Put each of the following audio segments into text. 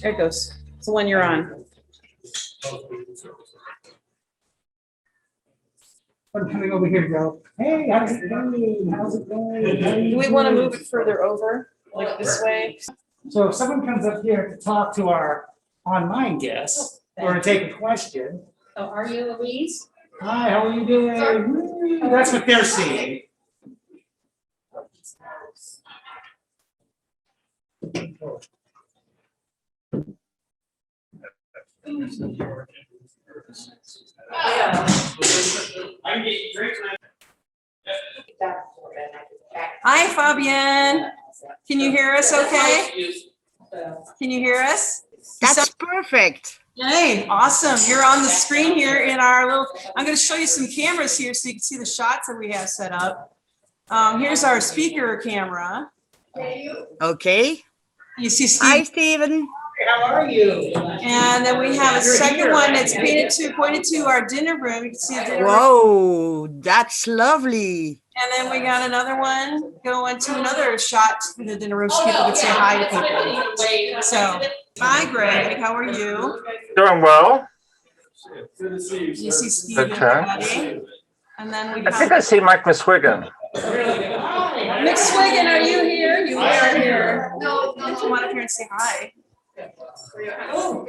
There it goes. It's the one you're on. I'm coming over here, Joe. Hey, how's it going? How's it going? Do we want to move it further over, like this way? So if someone comes up here to talk to our online guests or to take a question. Oh, are you Louise? Hi, how are you doing? That's what they're seeing. Hi, Fabienne. Can you hear us okay? Can you hear us? That's perfect. Hey, awesome. You're on the screen here in our little, I'm going to show you some cameras here so you can see the shots that we have set up. Here's our speaker camera. Okay. You see Hi, Steve. Stephen. How are you? And then we have a second one that's pointed to our dinner room. You can see the dinner room. Whoa, that's lovely. And then we got another one going to another shot in the dinner room so people can say hi to people. So, hi, Greg. How are you? Doing well. You see Steve and Okay. everybody. And then we I think have I see Mike Miswigan. McSwigan. Are you here? You are here. Come on up here and say hi. I'll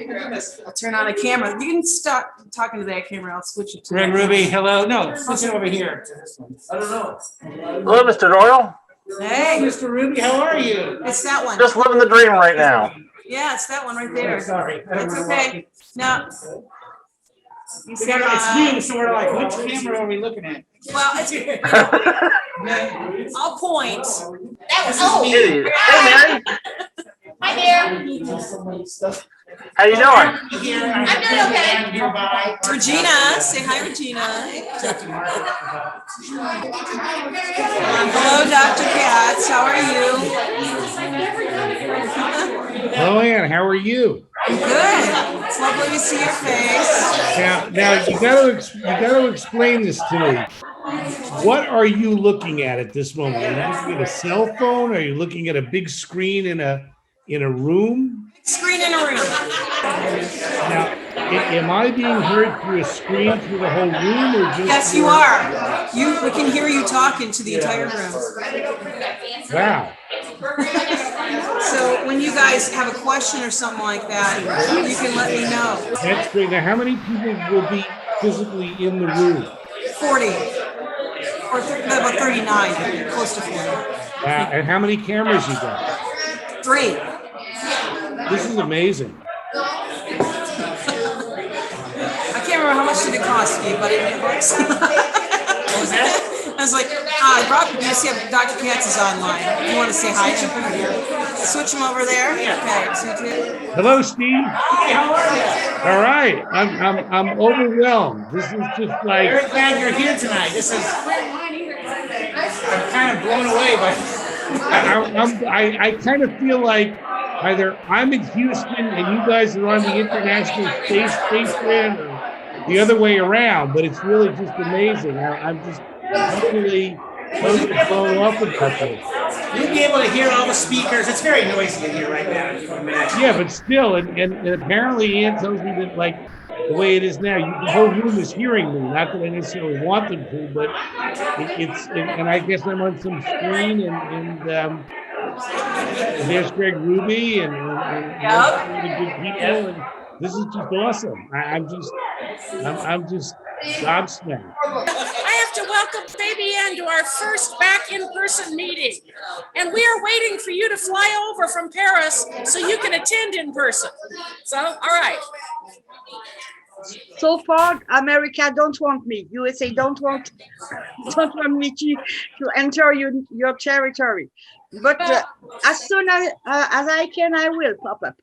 turn on a camera. You can start talking to that camera. I'll switch it to Red Ruby, hello. No, switch it over here to this one. I don't know. Hello, Mr. Doyle. Hey, Mr. Ruby, how are you? it's that one. Just living the dream right now. Yeah, it's that one right there. Sorry. That's okay. No. You say It's hi. new, so we're like, which camera are we looking at? Well, I'll point. That was Hey, Mary. Hi there. How you doing? I'm doing okay. Regina, say hi, Regina. Hello, Dr. Katz. How are you? Hello, Ann. How are you? I'm good. It's lovely to see your face. Now you got to explain this to me. What are you looking at this moment? Are you looking at a cell phone? Are you looking at a big screen in a room? Screen in a room. Now, am I being heard through a screen through the whole room, or just? Yes, you are. We can hear you talking to the entire room. Wow. So when you guys have a question or something like that, you can let me know. That's great. Now, how many people will be physically in the room? 40 or about 39, close to 40. And how many cameras you got? 3. This is amazing. I can't remember how much did it cost you, but it works. What was that? I was like, I brought you see Dr. Katz is online. If you want to say hi to him, switch him over there. Okay. Hello, Steve. Hi, how are you? All right. I'm overwhelmed. This is just like. Very glad you're here tonight. This is, I'm kind of blown away by. I kind of feel like either I'm in Houston and you guys are on the International Space Station, or the other way around. But it's really just amazing. I'm just really totally blown off with that. You'll be able to hear all the speakers. It's very noisy in here right now, you can imagine. Yeah, but still, and apparently Ann tells me that like the way it is now, the whole room is hearing me. Not that I necessarily want them to, but and I guess I'm on some screen and there's Greg Ruby and really good people, and this is just awesome. I'm just gobsmacked. I have to welcome Baby Ann to our first back in-person meeting. And we are waiting for you to fly over from Paris so you can attend in person. So, all right. So far, America don't want me. USA don't want me to enter your territory. But as soon as I can, I will pop up.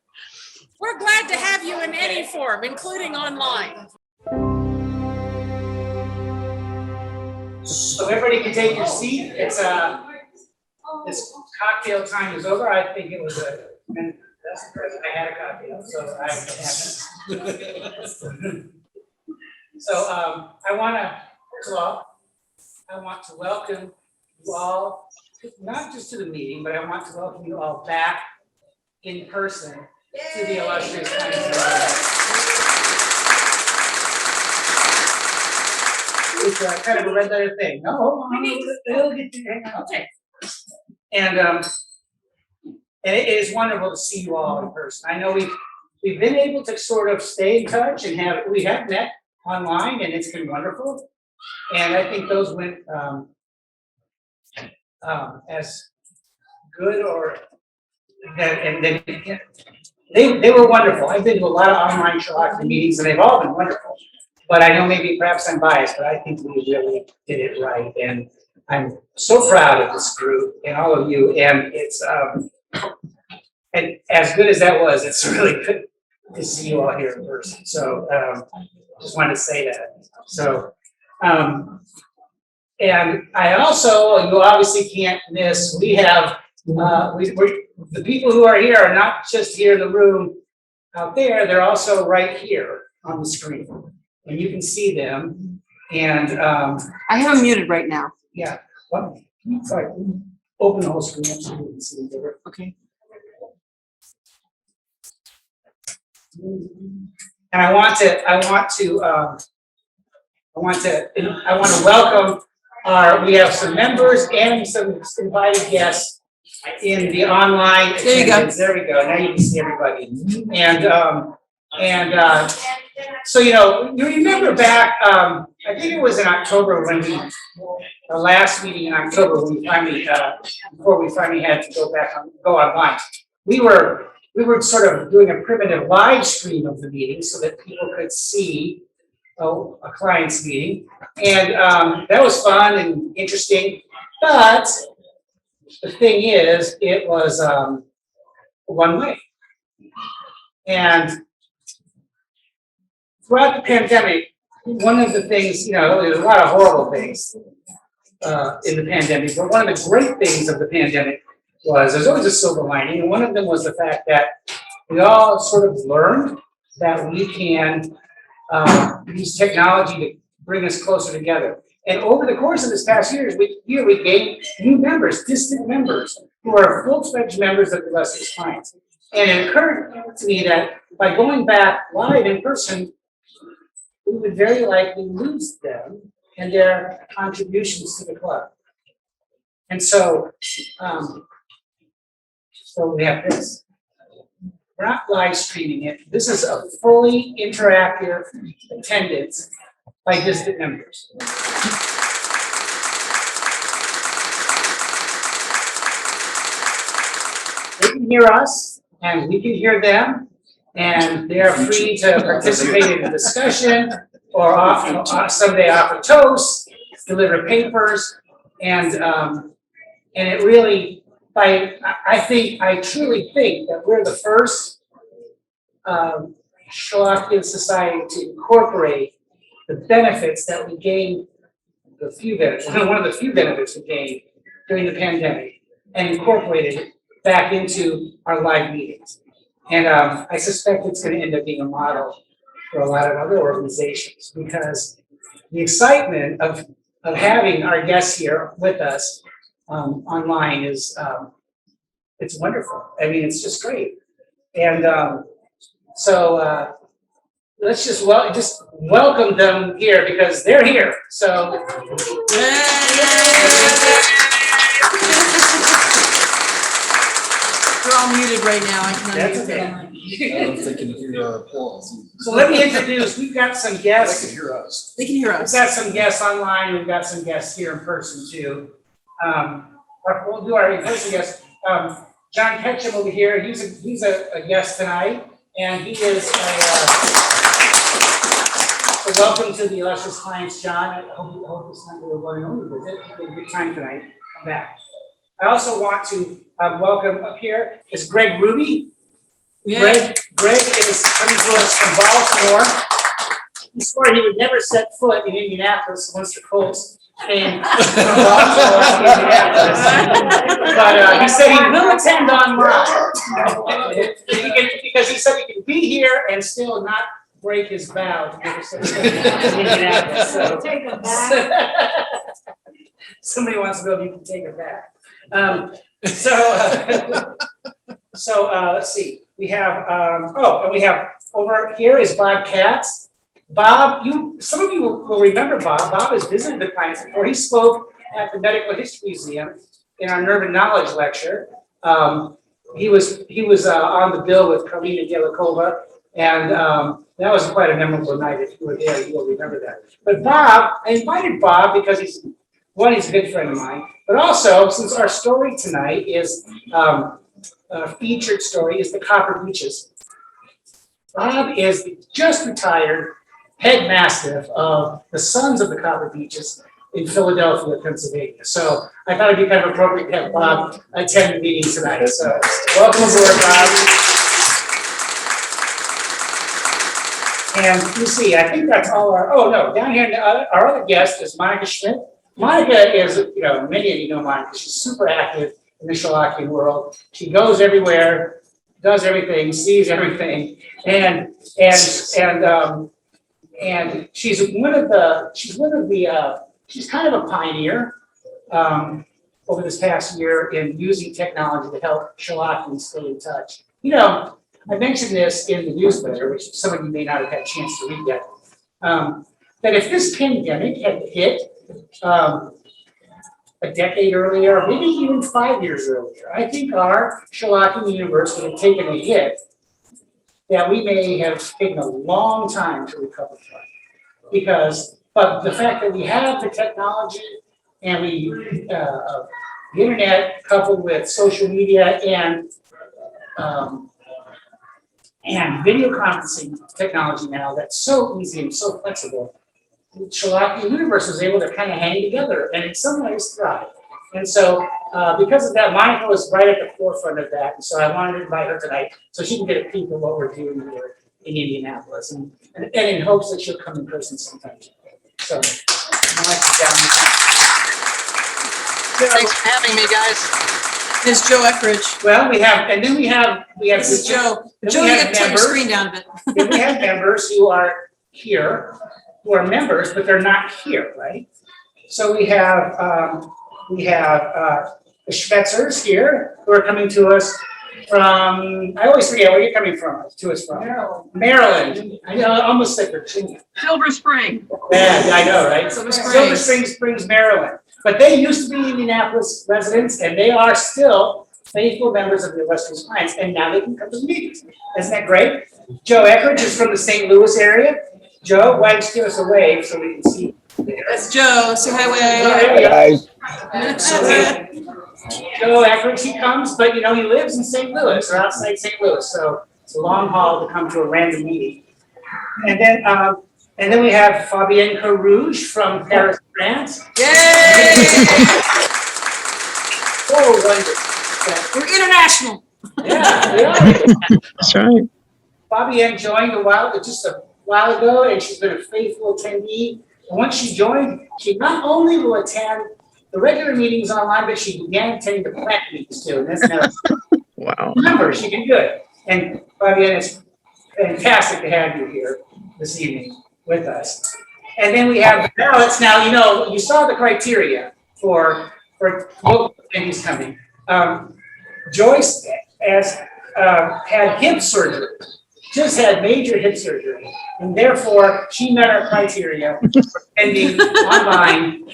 We're glad to have you in any form, including online. So everybody can take your seat. It's this cocktail time is over. I think it was I had a cocktail, so I have it. So I want to welcome you all, not just to the meeting, but I want to welcome you all back in person to the Illustrious Clients Meeting. It's kind of a red letter thing. No, hold on, it'll get you, hang on. Okay. And it is wonderful to see you all in person. I know we've been able to sort of stay in touch and we have met online, and it's been wonderful. And I think those went as good or and they were wonderful. I've been to a lot of online Sherlockian meetings, and they've all been wonderful. But I know maybe perhaps I'm biased, but I think we really did it right. And I'm so proud of this group and all of you. And it's and as good as that was, it's really good to see you all here in person. So just wanted to say that. So and I also, you obviously can't miss, we have the people who are here are not just here in the room out there, they're also right here on the screen. And you can see them, and I have them muted right now. yeah. Well, sorry, open the whole screen up so you can see them. Okay. And I want to welcome we have some members and some invited guests in the online. There you go. attendance. There we go. Now you can see everybody. And so, you know, you remember back, I think it was in October when the last meeting in October, when we finally, before we finally had to go online, we were sort of doing a primitive live stream of the meeting so that people could see a client's meeting. And that was fun and interesting. But the thing is, it was one way. And throughout the pandemic, one of the things, you know, there's a lot of horrible things in the pandemic, but one of the great things of the pandemic was there's always a silver lining. And one of them was the fact that we all sort of learned that we can use technology to bring us closer together. And over the course of this past year, we gained new members, distant members, who are full-fledged members of the Illustrious Clients. And it occurred to me that by going back live in person, we would very likely lose them and their contributions to the club. And so, so we have this. We're not live streaming it. This is a fully interactive attendance by distant members. They can hear us and we can hear them, and they are free to participate in the discussion or someday offer toast, deliver papers, and it really, I truly think that we're the first Sherlockian society to incorporate the benefits that we gained, one of the few benefits we gained during the pandemic, and incorporated it back into our live meetings. And I suspect it's going to end up being a model for a lot of other organizations, because the excitement of having our guests here with us online is it's wonderful. I mean, it's just great. And so let's just welcome them here, because they're here. So They're all muted right now. I can that's unmute okay. them. I don't think you can hear our applause. So let me introduce, we've got some They guests. can hear us. They can hear We've us. got some guests online, we've got some guests here in person too. We'll do our in-person guests. John Ketchum over here, he's a guest tonight, and he is so welcome to the Illustrious Clients, John. I hope this time we're going over with it. You had a good time tonight. Come back. I also want to welcome up here is Greg Ruby. Yeah. Greg is coming to us from Baltimore. He swore he would never set foot in Indianapolis once the Colts came from Baltimore to Indianapolis. But he said he will attend online. Because he said he can be here and still not break his vow to never set foot in Indianapolis. So Take them back. somebody wants to know if you can take it back. So let's see. we have, and we have over here is Bob Katz. Bob, some of you will remember Bob. Bob has visited the clients before. He spoke at the Medical History Museum in our Nerve and Knowledge lecture. He was on the bill with Karina Delakova, and that was quite a memorable night. If you were there, you will remember that. But Bob, I invited Bob because he's a good friend of mine, but also since our story tonight is a featured story is the Copper Beaches. Bob is the just retired head mastiff of the Sons of the Copper Beaches in Philadelphia, Pennsylvania. So I thought it'd be kind of appropriate to have Bob attend the meeting tonight. So welcome aboard, Bob. And you see, I think that's all down here, our other guest is Monica Schmidt. Monica is, many of you know Monica. She's super active in the Sherlockian world. She goes everywhere, does everything, sees everything, and she's kind of a pioneer over this past year in using technology to help Sherlockians stay in touch. I mentioned this in the newsletter, which some of you may not have had a chance to read yet, that if this pandemic had hit a decade earlier, maybe even 5 years earlier, I think our Sherlockian universe would have taken a hit that we may have taken a long time to recover from. But the fact that we have the technology and the internet coupled with social media and video conferencing technology now that's so easy and so flexible, the Sherlockian universe was able to kind of hang together and in some ways thrive. And so because of that, Monica was right at the forefront of that. And so I wanted to invite her tonight so she can get a peek at what we're doing here in Indianapolis and in hopes that she'll come in person sometime. So, Monica's down there. Thanks for having me, guys. There's Joe Eckridge. Well, we have. This is Joe. Joe, you gotta turn your screen down a bit. Then we have members who are here, who are members, but they're not here, right? So we have the Schwetzers here who are coming to us from, I always forget where you're coming from, to us from. Maryland. I know, I almost said Virginia. Silver Spring. Yeah, I know, right? Silver Springs, Maryland. But they used to be Indianapolis residents, and they are still faithful members of the Illustrious Clients, and now they can come to the meetings. Isn't that great? Joe Eckridge is from the St. Louis area. Joe, why don't you give us a wave so we can see? That's Joe. Say hi, Wave. Guys, Joe Eckridge, he comes, but he lives in St. Louis or outside St. Louis, so it's a long haul to come to a random meeting. And then we have Fabienne Carouge from Paris, France. Yay! Oh, wonderful. We're international. Yeah, we are. That's right. Fabienne joined just a while ago, and she's been a faithful attendee. And once she joined, she not only will attend the regular meetings online, but she began attending the plant meetings too. And that's now Wow. remember, she can do it. And Fabienne, it's fantastic to have you here this evening with us. And then we have the ballots. Now, you saw the criteria for local attendees coming. Joyce has had hip surgery, just had major hip surgery, and therefore she met our criteria for attending online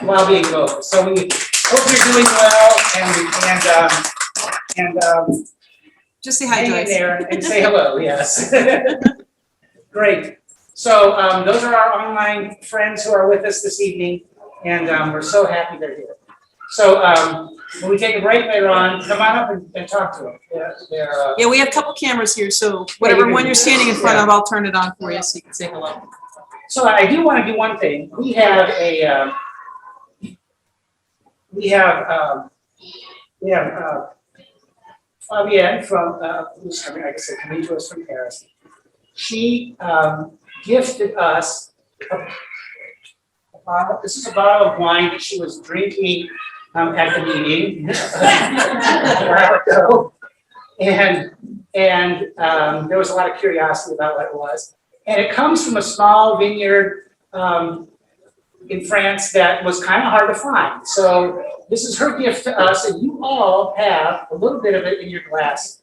while being local. So we hope you're doing well, and Just say hi, hang in Joyce. there and say hello. Yes, great. So those are our online friends who are with us this evening, and we're so happy they're here. So when we take a break later on, come on up and talk to them. Yeah, we have a couple cameras here, so whatever one you're standing in front of, I'll turn it on for you so you can say hello. So I do want to do one thing. We have Fabienne from who's coming, like I said, coming to us from Paris. She gifted us this is a bottle of wine that she was drinking at the meeting a while ago. And there was a lot of curiosity about what it was. And it comes from a small vineyard in France that was kind of hard to find. So this is her gift to us, and you all have a little bit of it in your glass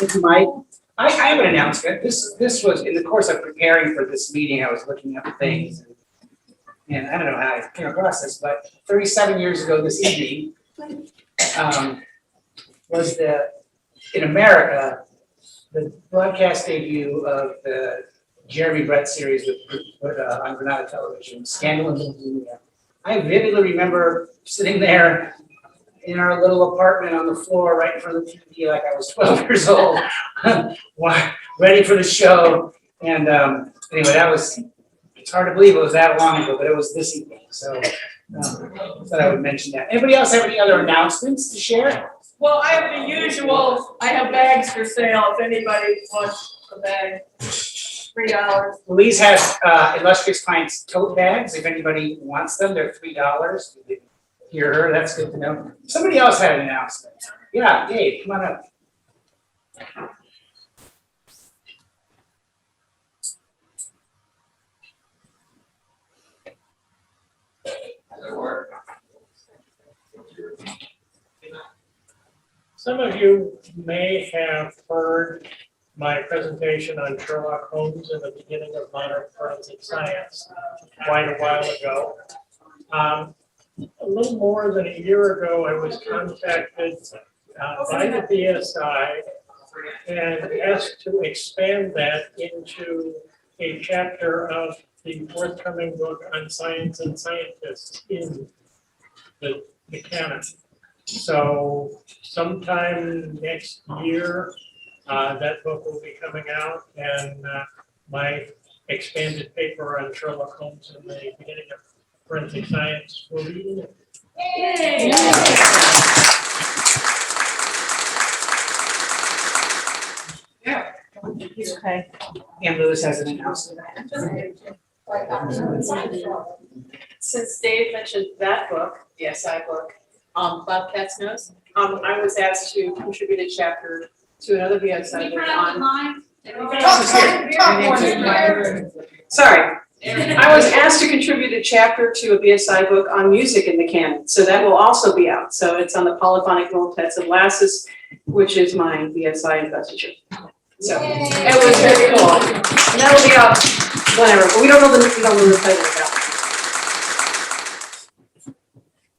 It's Mike. I have an announcement. This was in the course of preparing for this meeting, I was looking up things. And I don't know how I came across this, but 37 years ago this evening, was in America, the broadcast debut of the Jeremy Brett series on Granada Television, Scandal in Bohemia. I vividly remember sitting there in our little apartment on the floor right in front of the TV like I was 12 years old, ready for the show. And anyway, it's hard to believe it was that long ago, but it was this evening. So I thought I would mention that. Anybody else have any other announcements to share? Well, I have the usual, I have bags for sale if anybody wants a bag. $3. Louise has Illustrious Clients tote bags. If anybody wants them, they're $3. You can hear her, that's good to know. Somebody else had an announcement. Yeah, Dave, come on up. Some of you may have heard my presentation on Sherlock Holmes in the beginning of modern forensic science quite a while ago. A little more than a year ago, I was contacted by the BSI and asked to expand that into a chapter of the forthcoming book on science and scientists in the canon. So sometime next year, that book will be coming out, and my expanded paper on Sherlock Holmes in the beginning of forensic science will be in it. Yay! Yeah. Okay. And Lewis has an announcement. Since Dave mentioned that book, the SI book, Bobcat's Nose, I was asked to contribute a chapter to another BSI book on. Sorry. I was asked to contribute a chapter to a BSI book on music in the canon, so that will also be out. So it's on the polyphonic motets of Lassus, which is my BSI investiture. So it was very cool, and that'll be out whenever. But we don't know the title of that.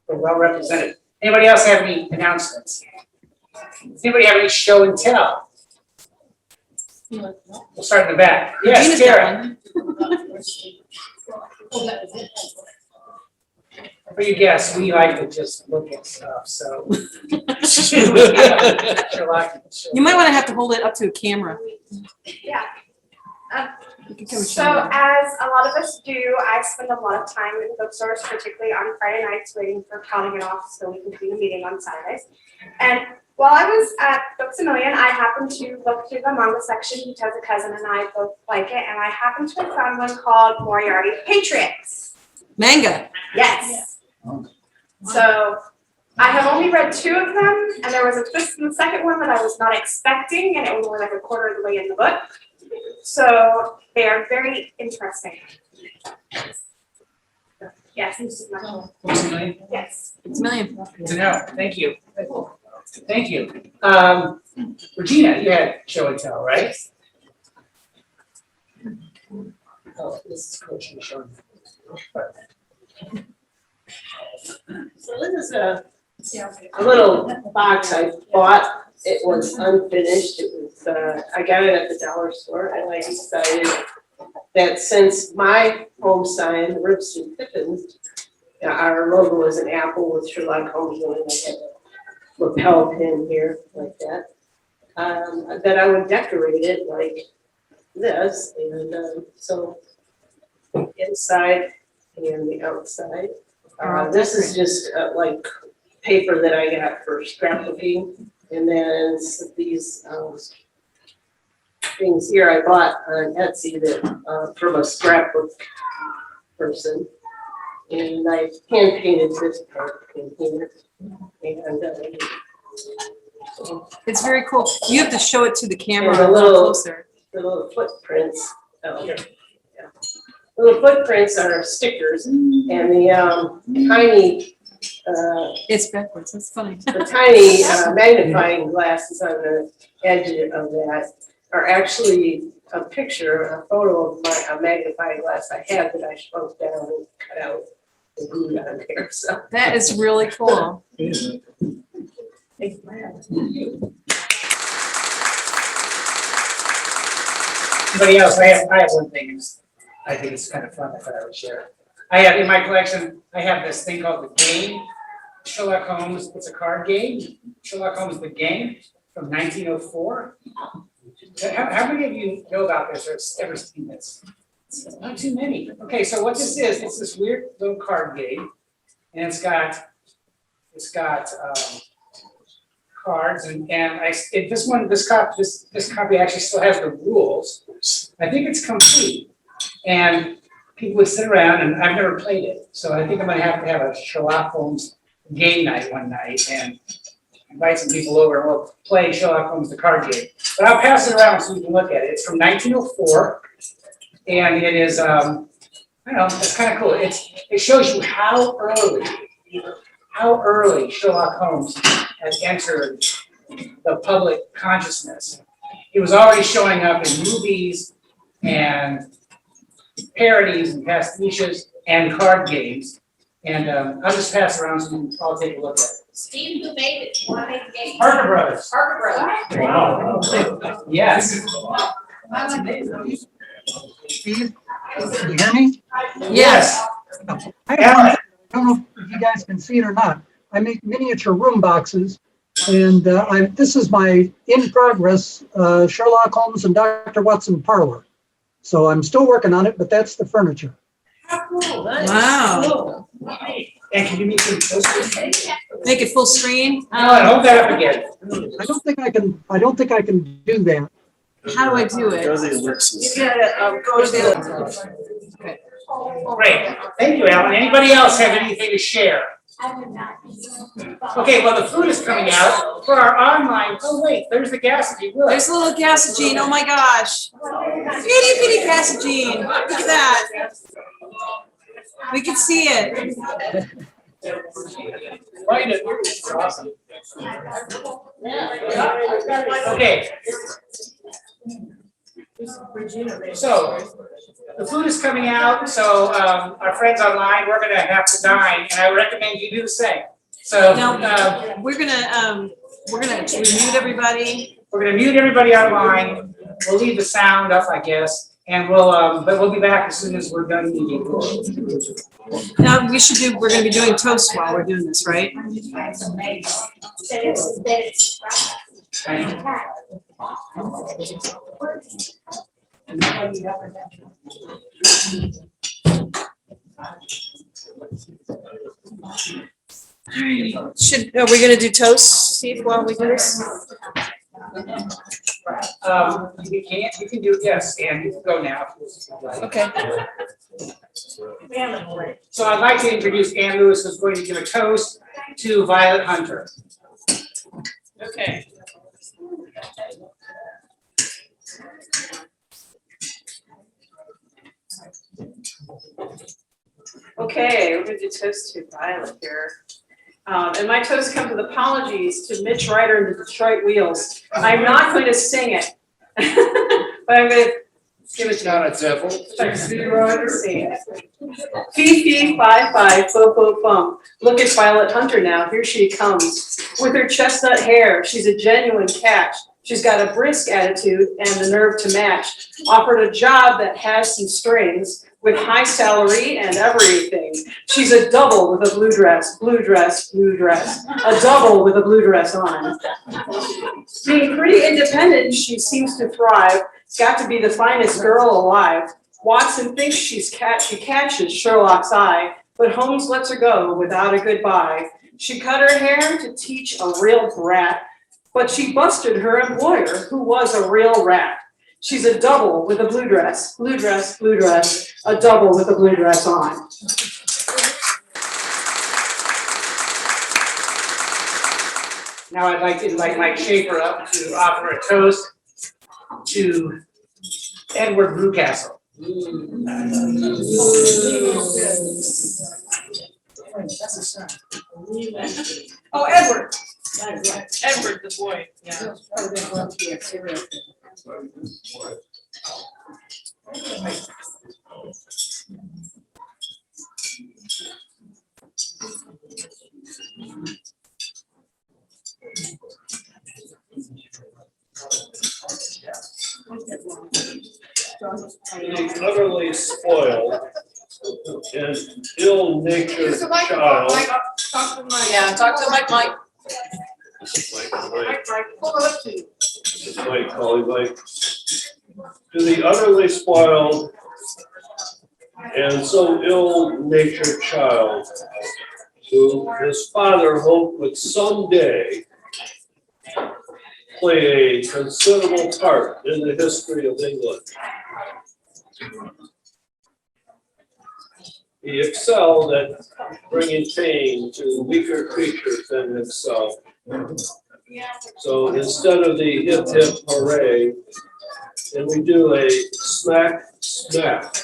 We're well represented. Anybody else have any announcements? Anybody have any show and tell? We'll start in the back. Yes, Karen. For you guess, we like to just look at stuff, so. You might want to have to hold it up to a camera. Yeah. So as a lot of us do, I spend a lot of time in bookstores, particularly on Friday nights, waiting for Cal to get off so we can do the meeting on Saturdays. And while I was at Books A Million, I happened to look through the manga section because a cousin and I both like it, and I happened to have found one called Moriarty Patriots. Manga. Yes. So I have only read 2 of them, and there was a twist in the second one that I was not expecting, and it was only like a quarter of the way in the book. So they are very interesting. Yes. Yes. It's a million. To know. Thank you. Thank you. Regina, you had show and tell, right? Oh, this is Coach Michelle. So this is a little box I bought. It was unfinished. It was I got it at the dollar store, and I decided that since my home sign, the Ribs and Pippins, our logo is an apple with Sherlock Holmes on it. I had a lapel pin here like that. That I would decorate it like this, and so inside and the outside. This is just like paper that I got for scrapbooking, and then these things here I bought on Etsy that from a scrapbook person, and I hand painted this part in here, and It's very cool. You have to show it to the camera and a little closer. The little footprints. The little footprints are stickers, and the tiny It's backwards, that's funny. the tiny magnifying glasses on the edge of that are actually a picture, a photo of a magnifying glass I had that I shrunk down and cut out and glued on there, so. That is really cool. Anybody else? I have one thing. I think it's kind of fun. I thought I would share. I have in my collection. I have this thing called the Game. Sherlock Holmes. It's a card game. Sherlock Holmes the Game from 1904. How many of you know about this or have ever seen this? Not too many. Okay, so what this is? It's this weird little card game, and it's got cards and this copy actually still has the rules. I think it's complete, and people would sit around, and I've never played it, so I think I'm gonna have to have a Sherlock Holmes game night one night and invite some people over and we'll play Sherlock Holmes the card game. But I'll pass it around so you can look at it. It's from 1904, and it is I don't know, it's kind of cool. It shows you how early Sherlock Holmes had entered the public consciousness. He was already showing up in movies and parodies and pastiches and card games. And I'll just pass it around so you can all take a look at it. Steve, who made it? Who made the game? Parker Brothers. Parker Brothers. Wow. Yes. That's amazing. Steve, can you hear me? Yes. I don't know if you guys can see it or not. I make miniature room boxes, and this is my in-progress Sherlock Holmes and Dr. Watson parlor. So I'm still working on it, but that's the furniture. Wow. And can you make some posters? Make it full screen? Hold that up again. I don't think I can do that. How do I do it? You gotta go to the. Great. Thank you, Alan. Anybody else have anything to share? Okay, well, the food is coming out for our online. Oh, wait, there's the Gassagine. Look. There's a little Gassagine, oh my gosh. Itty bitty Gassagine, look at that. We can see it. Find it. It's awesome. Okay. So, the food is coming out, so our friends online, we're gonna have to dine, and I recommend you do the same. So we're gonna mute everybody. We're gonna mute everybody online. We'll leave the sound up, I guess, and but we'll be back as soon as we're done eating. Now we're gonna be doing toast while we're doing this, right? Are we gonna do toast, Steve, while we do this? You can do, yes, and you can go now. Okay. So I'd like to introduce Ann Lewis, who's going to give a toast to Violet Hunter. Okay. Okay, we're going to do toast to Violet here. And my toast comes with apologies to Mitch Ryder and the Detroit Wheels. I'm not going to sing it, but I'm going to give it to you. Not a devil. Fee, fee, fi, fi, fo, fo, fum. Look at Violet Hunter now. Here she comes. With her chestnut hair, she's a genuine catch. She's got a brisk attitude and the nerve to match. Offered a job that has some strings with high salary and everything. She's a double with a blue dress, blue dress, blue dress. A double with a blue dress on. Being pretty independent, she seems to thrive. Got to be the finest girl alive. Watson thinks she catches Sherlock's eye, but Holmes lets her go without a goodbye. She cut her hair to teach a real brat, but she busted her employer, who was a real rat. She's a double with a blue dress, blue dress, blue dress, a double with a blue dress on. Now I'd like to invite Mike Schaefer up to offer a toast to Edward Brewcastle. That's a son. Oh, Edward. Edward the boy, yeah. The utterly spoiled and ill-natured child. Yeah, talk to Mike. Mike, call him Mike. To the utterly spoiled and so ill-natured child, who his father hoped would someday play a considerable part in the history of England. He excelled at bringing pain to weaker creatures than himself. So instead of the hip hip hooray, can we do a smack smack to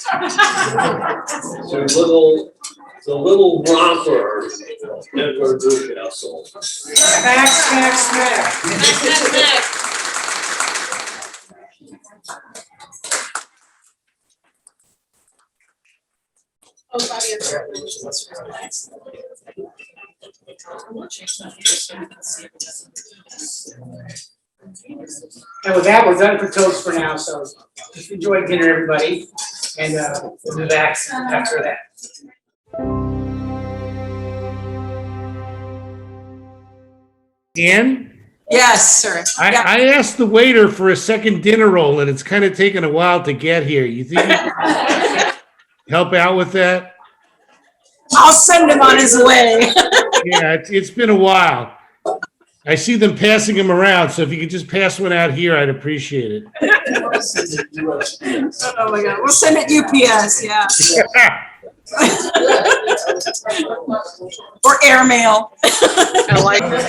the little romper Edward Newcastle? Smack, smack, smack. And with that, we're done for toast for now, so just enjoy dinner, everybody, and we'll be back after that. Ann? Yes, sir. I asked the waiter for a second dinner roll, and it's kind of taken a while to get here. You think you can help out with that? I'll send him on his way. Yeah, it's been a while. I see them passing them around, so if you could just pass one out here, I'd appreciate it. Oh my God, we'll send it UPS, yeah. Or airmail. I like it.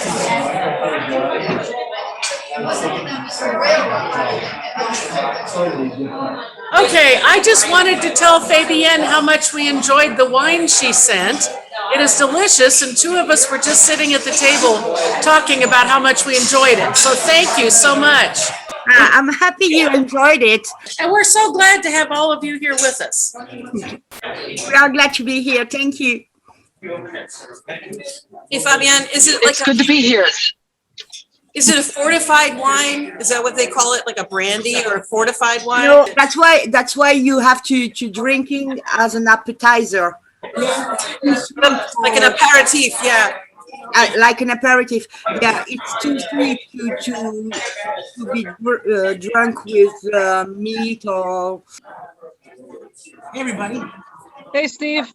Okay, I just wanted to tell Fabienne how much we enjoyed the wine she sent. It is delicious, and two of us were just sitting at the table talking about how much we enjoyed it. So thank you so much. I'm happy you enjoyed it. And we're so glad to have all of you here with us. We are glad to be here. Thank you. Hey, Fabienne, is it like It's good to be here. is it a fortified wine? Is that what they call it, like a brandy or a fortified wine? No, that's why you have to drinking as an appetizer. Like an aperitif, yeah. Like an aperitif. Yeah, it's too sweet to be drunk with meat or. Hey, everybody. Hey, Steve.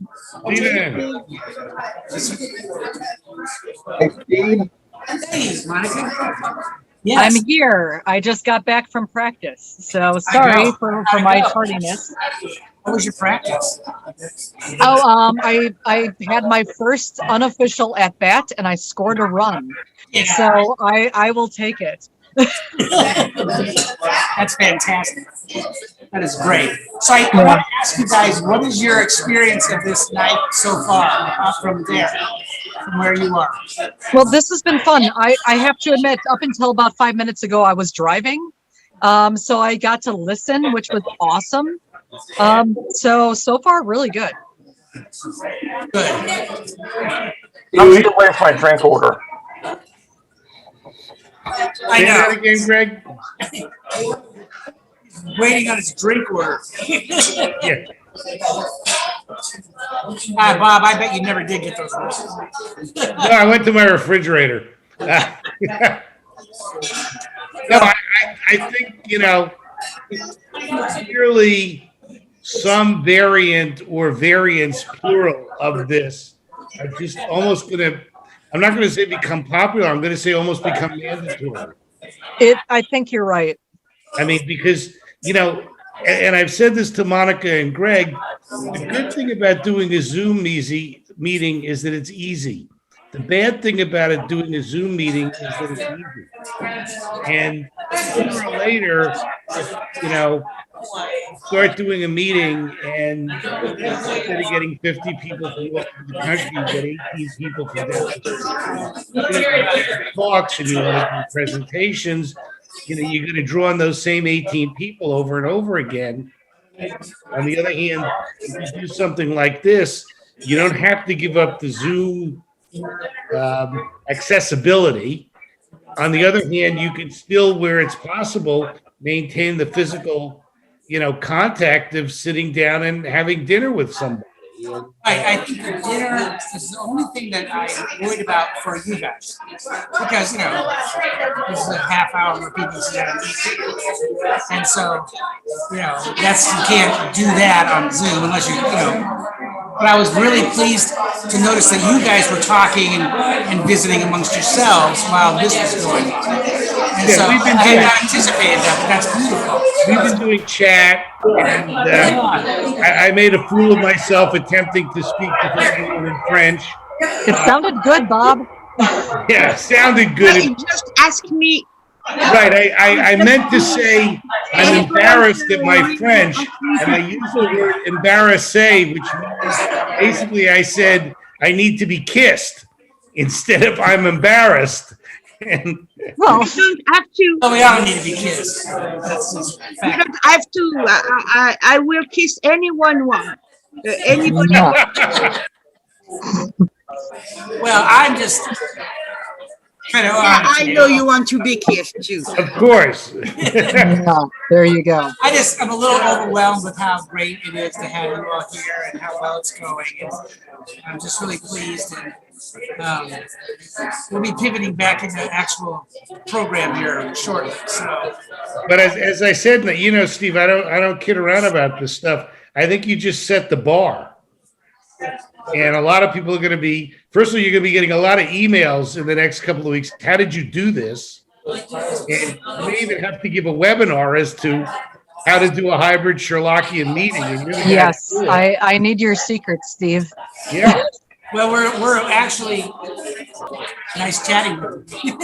Steven. Hey, Steve. Hey, Monica. I'm here. I just got back from practice, so sorry for my tardiness. What was your practice? Oh, I had my first unofficial at bat, and I scored a run. Yeah. So I will take it. That's fantastic. That is great. So I want to ask you guys, what is your experience of this night so far from there, from where you are? Well, this has been fun. I have to admit, up until about 5 minutes ago, I was driving. So I got to listen, which was awesome. So far, really good. I'm still waiting for my drink order. Say that again, Greg? Waiting on his drink order. Yeah. Bob, I bet you never did get those orders. No, I went to my refrigerator. No, I think, clearly some variant or variants, plural, of this are just almost going to, I'm not going to say become popular, I'm going to say almost become mandatory. I think you're right. I mean, because, and I've said this to Monica and Greg, the good thing about doing a Zoom meeting is that it's easy. The bad thing about it doing a Zoom meeting is that it's easy. And sooner or later, start doing a meeting and instead of getting 50 people from all over the country, you get 18 people from down the talks and you want to do presentations, you're going to draw on those same 18 people over and over again. On the other hand, if you do something like this, you don't have to give up the Zoom accessibility. On the other hand, you can still, where it's possible, maintain the physical, contact of sitting down and having dinner with somebody. I think the dinner is the only thing that I'm worried about for you guys. Because, this is a half hour where people sit down and eat. And so, you can't do that on Zoom unless but I was really pleased to notice that you guys were talking and visiting amongst yourselves while this was going on. And so I had not anticipated that, but that's beautiful. We've been doing chat, and I made a fool of myself attempting to speak to everyone in French. It sounded good, Bob. Yeah, it sounded good. You just asked me. Right, I meant to say I'm embarrassed at my French, and I used the word embarrassé, which means basically I said I need to be kissed instead of I'm embarrassed. And Well, you don't have to. Oh, we all need to be kissed. That's just You fact. don't have to. I will kiss anyone want. Anybody. Well, I'm just kind of. I know you want to be kissed too. Of course. Yeah, there you go. I'm a little overwhelmed with how great it is to have you all here and how well it's going. And I'm just really pleased, and we'll be pivoting back into the actual program here shortly. So, But as I said, Steve, I don't kid around about this stuff. I think you just set the bar. And a lot of people are going to be, first of all, you're going to be getting a lot of emails in the next couple of weeks. How did you do this? And you may even have to give a webinar as to how to do a hybrid Sherlockian meeting. And really Yes, I need your secrets, Steve. Yeah. well, we're actually nice chatting with you.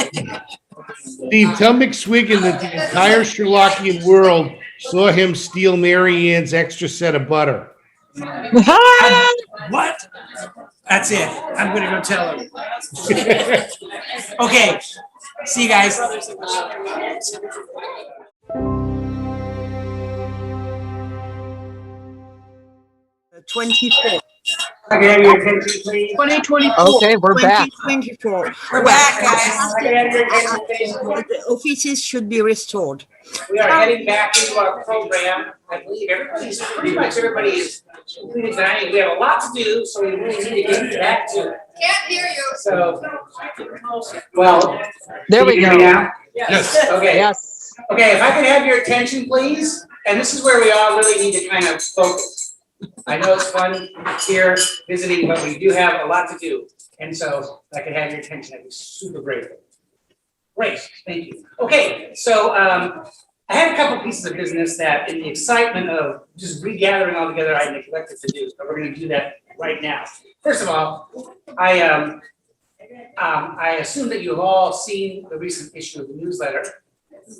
Steve, tell McSwiggan that the entire Sherlockian world saw him steal Mary Ann's extra set of butter. What? That's it. I'm gonna go tell him. Okay. See you guys. 24. I can have your attention, please. 2024. Okay, we're back. 2024. We're back, guys. I can have your attention, please. The offices should be restored. We are heading back into our program. I believe pretty much everybody is completed dining. We have a lot to do, so we really need to get back to it. Can't hear you. So, well. There can we you hear go. me now? Yes. Okay. Yes. Okay, if I could have your attention, please. And this is where we all really need to kind of focus. I know it's fun here visiting, but we do have a lot to do. And so if I could have your attention, I'd be super grateful. Great, thank you. Okay, so I had a couple pieces of business that in the excitement of just regathering all together, I neglected to do. So we're going to do that right now. First of all, I assume that you've all seen the recent issue of the newsletter.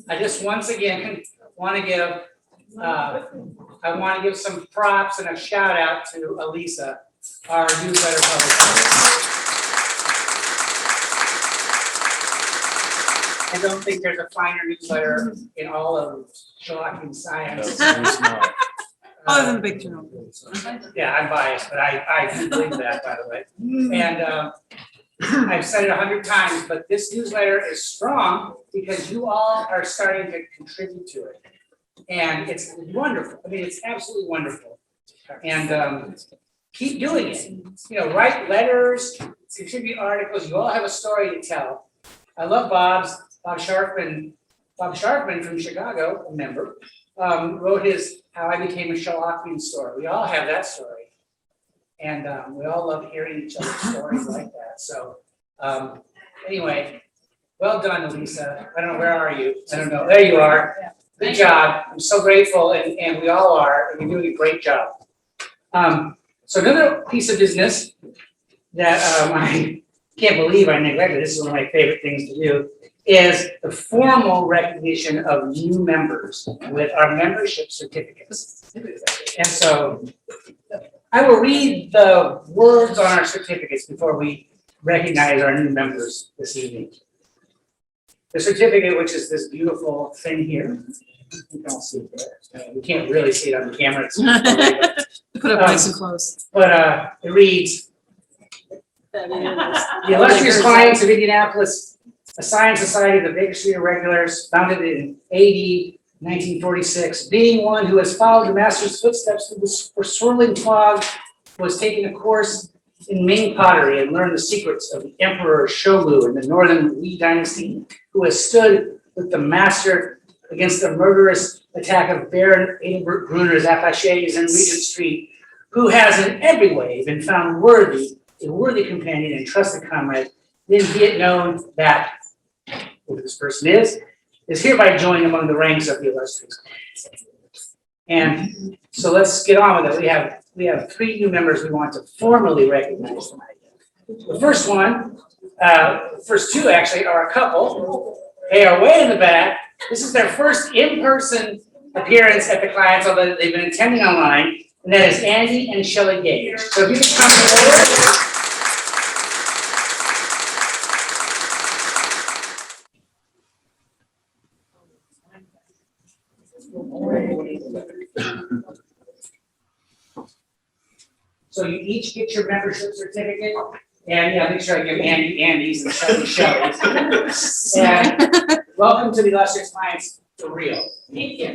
I just once again want to give some props and a shout out to Elisa, our newsletter publisher. I don't think there's a finer newsletter in all of Sherlockian Science. Other than Big Journal. Yeah, I'm biased, but I do believe that, by the way. And I've said it 100 times, but this newsletter is strong because you all are starting to contribute to it. And it's wonderful. I mean, it's absolutely wonderful. And keep doing it. Write letters, contribute articles. You all have a story to tell. I love Bob Sharpman from Chicago, a member, wrote his How I Became a Sherlockian story. We all have that story. And we all love hearing each other's stories like that. So anyway, well done, Elisa. I don't know, where are you? I don't know. There you are. Good job. I'm so grateful, and we all are, and you're doing a great job. So another piece of business that I can't believe I neglected, this is one of my favorite things to do, is the formal recognition of new members with our membership certificates. And so I will read the words on our certificates before we recognize our new members this evening. The certificate, which is this beautiful thing here. You don't see it there. We can't really see it on the camera. It's Put it nice and close. But it reads, the Illustrious Clients of Indianapolis, a science society of the Baker Street Irregulars, founded in AD 1946, being one who has followed the master's footsteps through the swirling fog, was taking a course in Ming pottery and learned the secrets of the Emperor Sholu in the Northern Wei Dynasty, who has stood with the master against the murderous attack of Baron Engelbert Gruner's attaches in Regent Street, who has in every way been found a worthy companion and trusted comrade, then be it known that who this person is hereby joined among the ranks of the Illustrious Clients. And so let's get on with it. We have 3 new members we want to formally recognize tonight. The first one, first 2 actually are a couple. They are way in the back. This is their first in-person appearance at the Clients, although they've been attending online, and that is Andy and Shelley Gage. So if you could come forward. So you each get your membership certificate, and yeah, make sure I give Andy Andy's and Shelley Shelley's. And welcome to the Illustrious Clients for real. Thank you.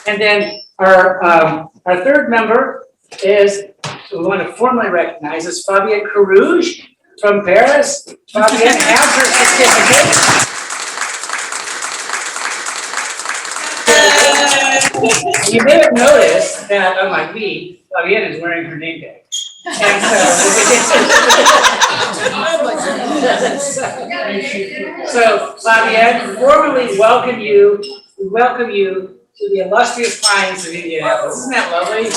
And then our third member is, who we want to formally recognize, is Fabienne Carouge from Paris. Fabienne has her certificate. You may have noticed that, unlike me, Fabienne is wearing her name tag. And so Fabienne, formally welcome you. We welcome you to the Illustrious Clients of Indianapolis. Isn't that lovely?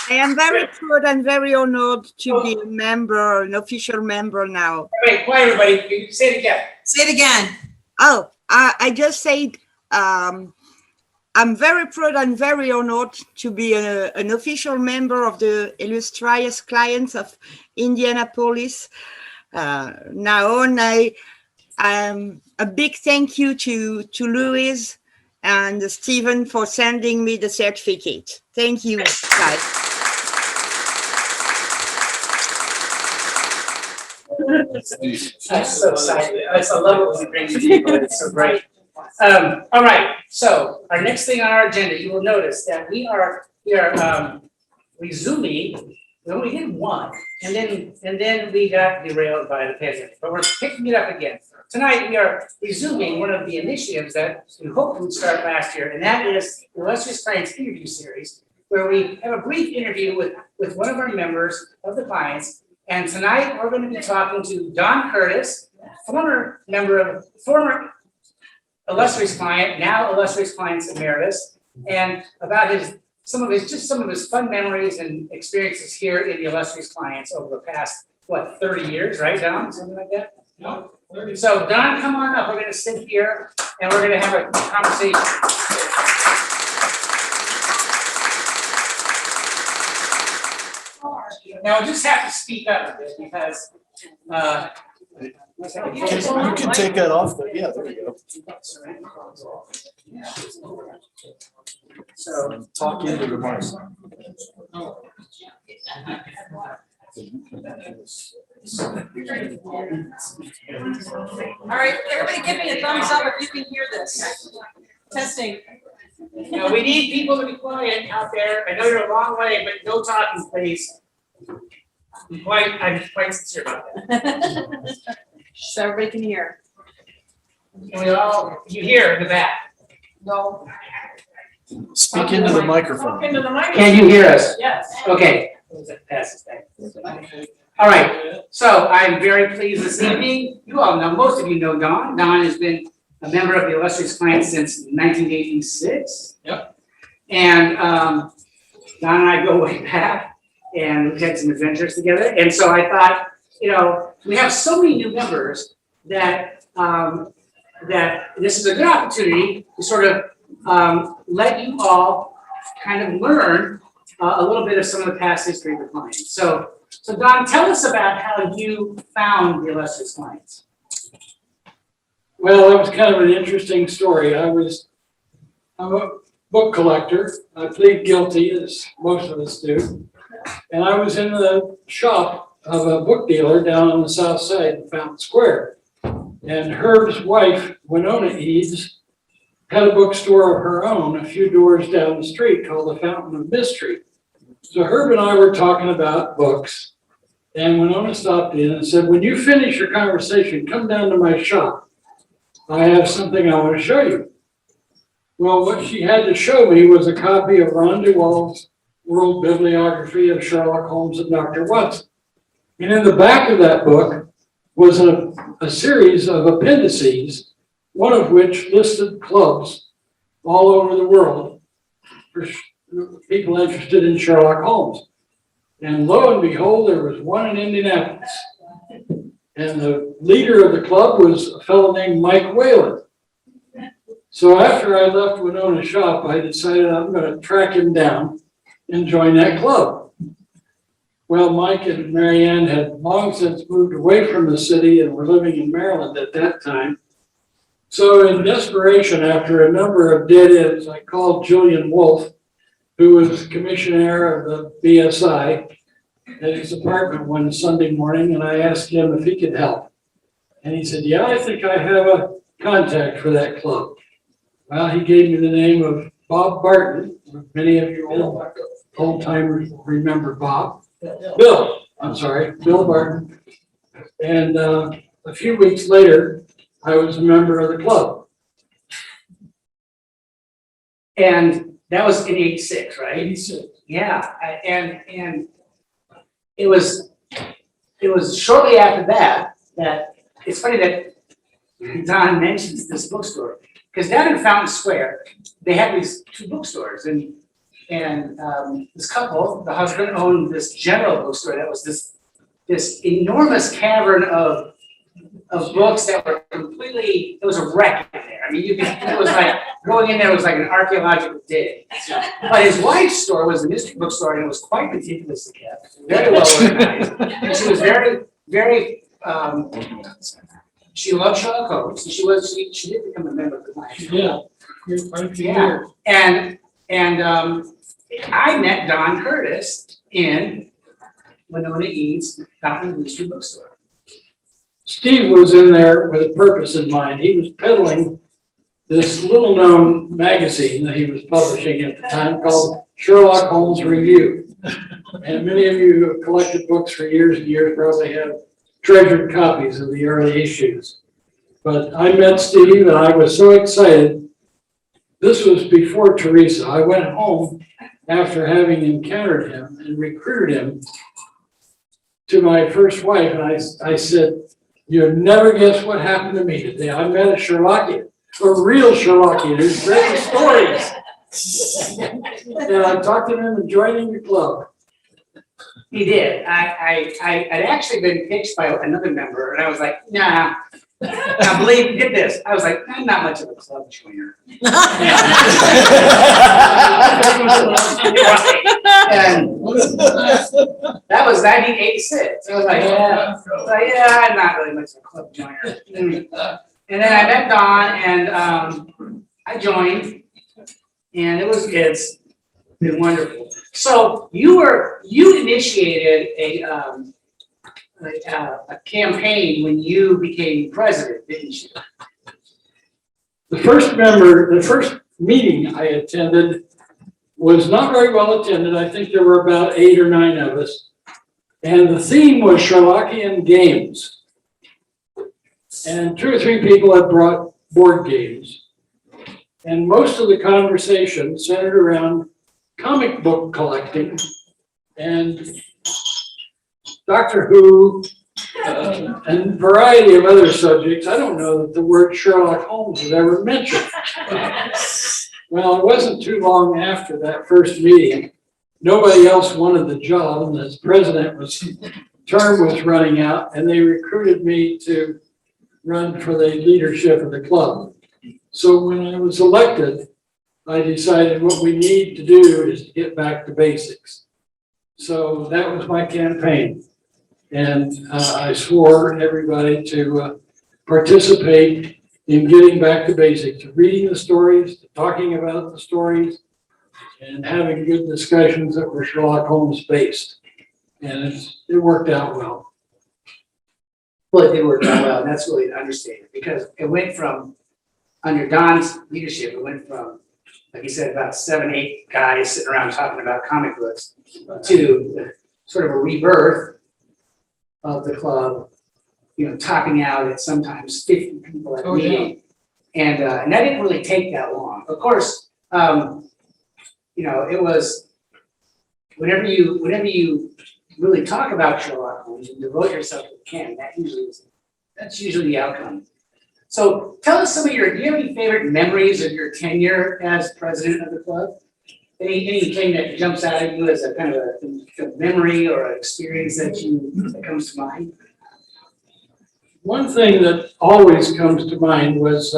I am very proud and very honored to be a member, an official member now. Wait, quiet everybody. Say it again. Say it again. Oh, I just said I'm very proud and very honored to be an official member of the Illustrious Clients of Indianapolis. Now on, a big thank you to Louise and Stephen for sending me the certificate. Thank you, guys. I'm so excited. It's a love when we bring you people. It's so great. All right. So our next thing on our agenda, you will notice that we are resuming. We only did one, and then we got derailed by the pandemic. But we're picking it up again. Tonight we are resuming one of the initiatives that we hoped would start last year, and that is the Illustrious Clients interview series, where we have a brief interview with one of our members of the clients. And tonight we're going to be talking to Don Curtis, former Illustrious Client, now Illustrious Clients Emeritus, and about some of his fun memories and experiences here in the Illustrious Clients over the past 30 years, right, Don? Something like that? No. So Don, come on up. We're going to sit here and we're going to have a conversation. Now, I just have to speak up a bit because You can take that off, but yeah, there you go. So talk into the mic. All right, everybody give me a thumbs up if you can hear this. Testing. Now, we need people to be quiet out there. I know you're a long way, but no talking, please. I'm quite sincere about that. So everybody can hear. You hear in the back? No. Speak into the microphone. Talk into the microphone. Can you hear us? Yes. Okay. Pass this back. All right. So I'm very pleased this evening. You all know, most of you know Don. Don has been a member of the Illustrious Clients since 1986. Yep. And Don and I go way back, and we've had some adventures together. And so I thought, we have so many new members that that this is a good opportunity to sort of let you all kind of learn a little bit of some of the past history of the clients. So Don, tell us about how you found the Illustrious Clients. Well, that was kind of an interesting story. I'm a book collector. I plead guilty, as most of us do. And I was in the shop of a book dealer down on the south side in Fountain Square. And Herb's wife, Winona Eads, had a bookstore of her own a few doors down the street called the Fountain of Mystery. So Herb and I were talking about books, and Winona stopped in and said, when you finish your conversation, come down to my shop. I have something I want to show you. Well, what she had to show me was a copy of Ron DeWall's World Bibliography of Sherlock Holmes and Dr. Watson. And in the back of that book was a series of appendices, one of which listed clubs all over the world for people interested in Sherlock Holmes. And lo and behold, there was one in Indianapolis. And the leader of the club was a fellow named Mike Whalen. So after I left Winona's shop, I decided I'm going to track him down and join that club. Well, Mike and Marianne had long since moved away from the city and were living in Maryland at that time. So in desperation, after a number of dead ends, I called Julian Wolfe, who was commissioner of the BSI, at his apartment one Sunday morning, and I asked him if he could help. And he said, yeah, I think I have a contact for that club. Well, he gave me the name of Bob Barton. Many of you old timers remember Bob. Bill Barton. And a few weeks later, I was a member of the club. And that was in '86, right? 86. Yeah, and it was shortly after that it's funny that Don mentions this bookstore, because down in Fountain Square they had these two bookstores, and this couple, the husband owned this general bookstore that was this enormous cavern of books that were completely, it was a wreck in there. I mean, it was like going in there was like an archaeological dig. But his wife's store was a mystery bookstore, and it was quite meticulously kept, very well organized. And she was very, very, she loved Sherlock Holmes. She did become a member of the client. Yeah. And I met Don Curtis in Winona Eads Fountain Mystery Bookstore. Steve was in there with a purpose in mind. He was peddling this little known magazine that he was publishing at the time called Sherlock Holmes Review. And many of you who have collected books for years and years probably have treasured copies of the early issues. But I met Steve and I was so excited. This was before Teresa. I went home after having encountered him and recruited him to my first wife. And I said, you'll never guess what happened to me today. I met a Sherlockian, a real Sherlockian who's read the stories. And I talked him into joining the club. He did. I'd actually been pitched by another member, and I was like, nah. Now, get this. I was like, I'm not much of a club joiner. And that was 1986. I was like, yeah, I'm not really much of a club joiner. And then I met Don, and I joined, and it's been wonderful. So you initiated a campaign when you became president, didn't you? The first meeting I attended was not very well attended. I think there were about 8 or 9 of us. And the theme was Sherlockian games. And 2 or 3 people had brought board games. And most of the conversation centered around comic book collecting and Doctor Who, and a variety of other subjects. I don't know that the word Sherlock Holmes was ever mentioned. Well, it wasn't too long after that first meeting nobody else wanted the job, and the term was running out, and they recruited me to run for the leadership of the club. So when I was elected, I decided what we need to do is to get back to basics. So that was my campaign. And I swore everybody to participate in getting back to basics, reading the stories, talking about the stories, and having good discussions that were Sherlock Holmes based. And it worked out well. Well, it did work out well, and that's really understated, because it went from, under Don's leadership, it went from, like you said, about 7, 8 guys sitting around talking about comic books to sort of a rebirth of the club, topping out at sometimes 50 people at a meeting. And that didn't really take that long. Of course, it was, whenever you really talk about Sherlock Holmes and devote yourself to the canon, that's usually the outcome. So tell us do you have any favorite memories of your tenure as president of the club? Anything that jumps out at you as a kind of a memory or an experience that comes to mind? One thing that always comes to mind was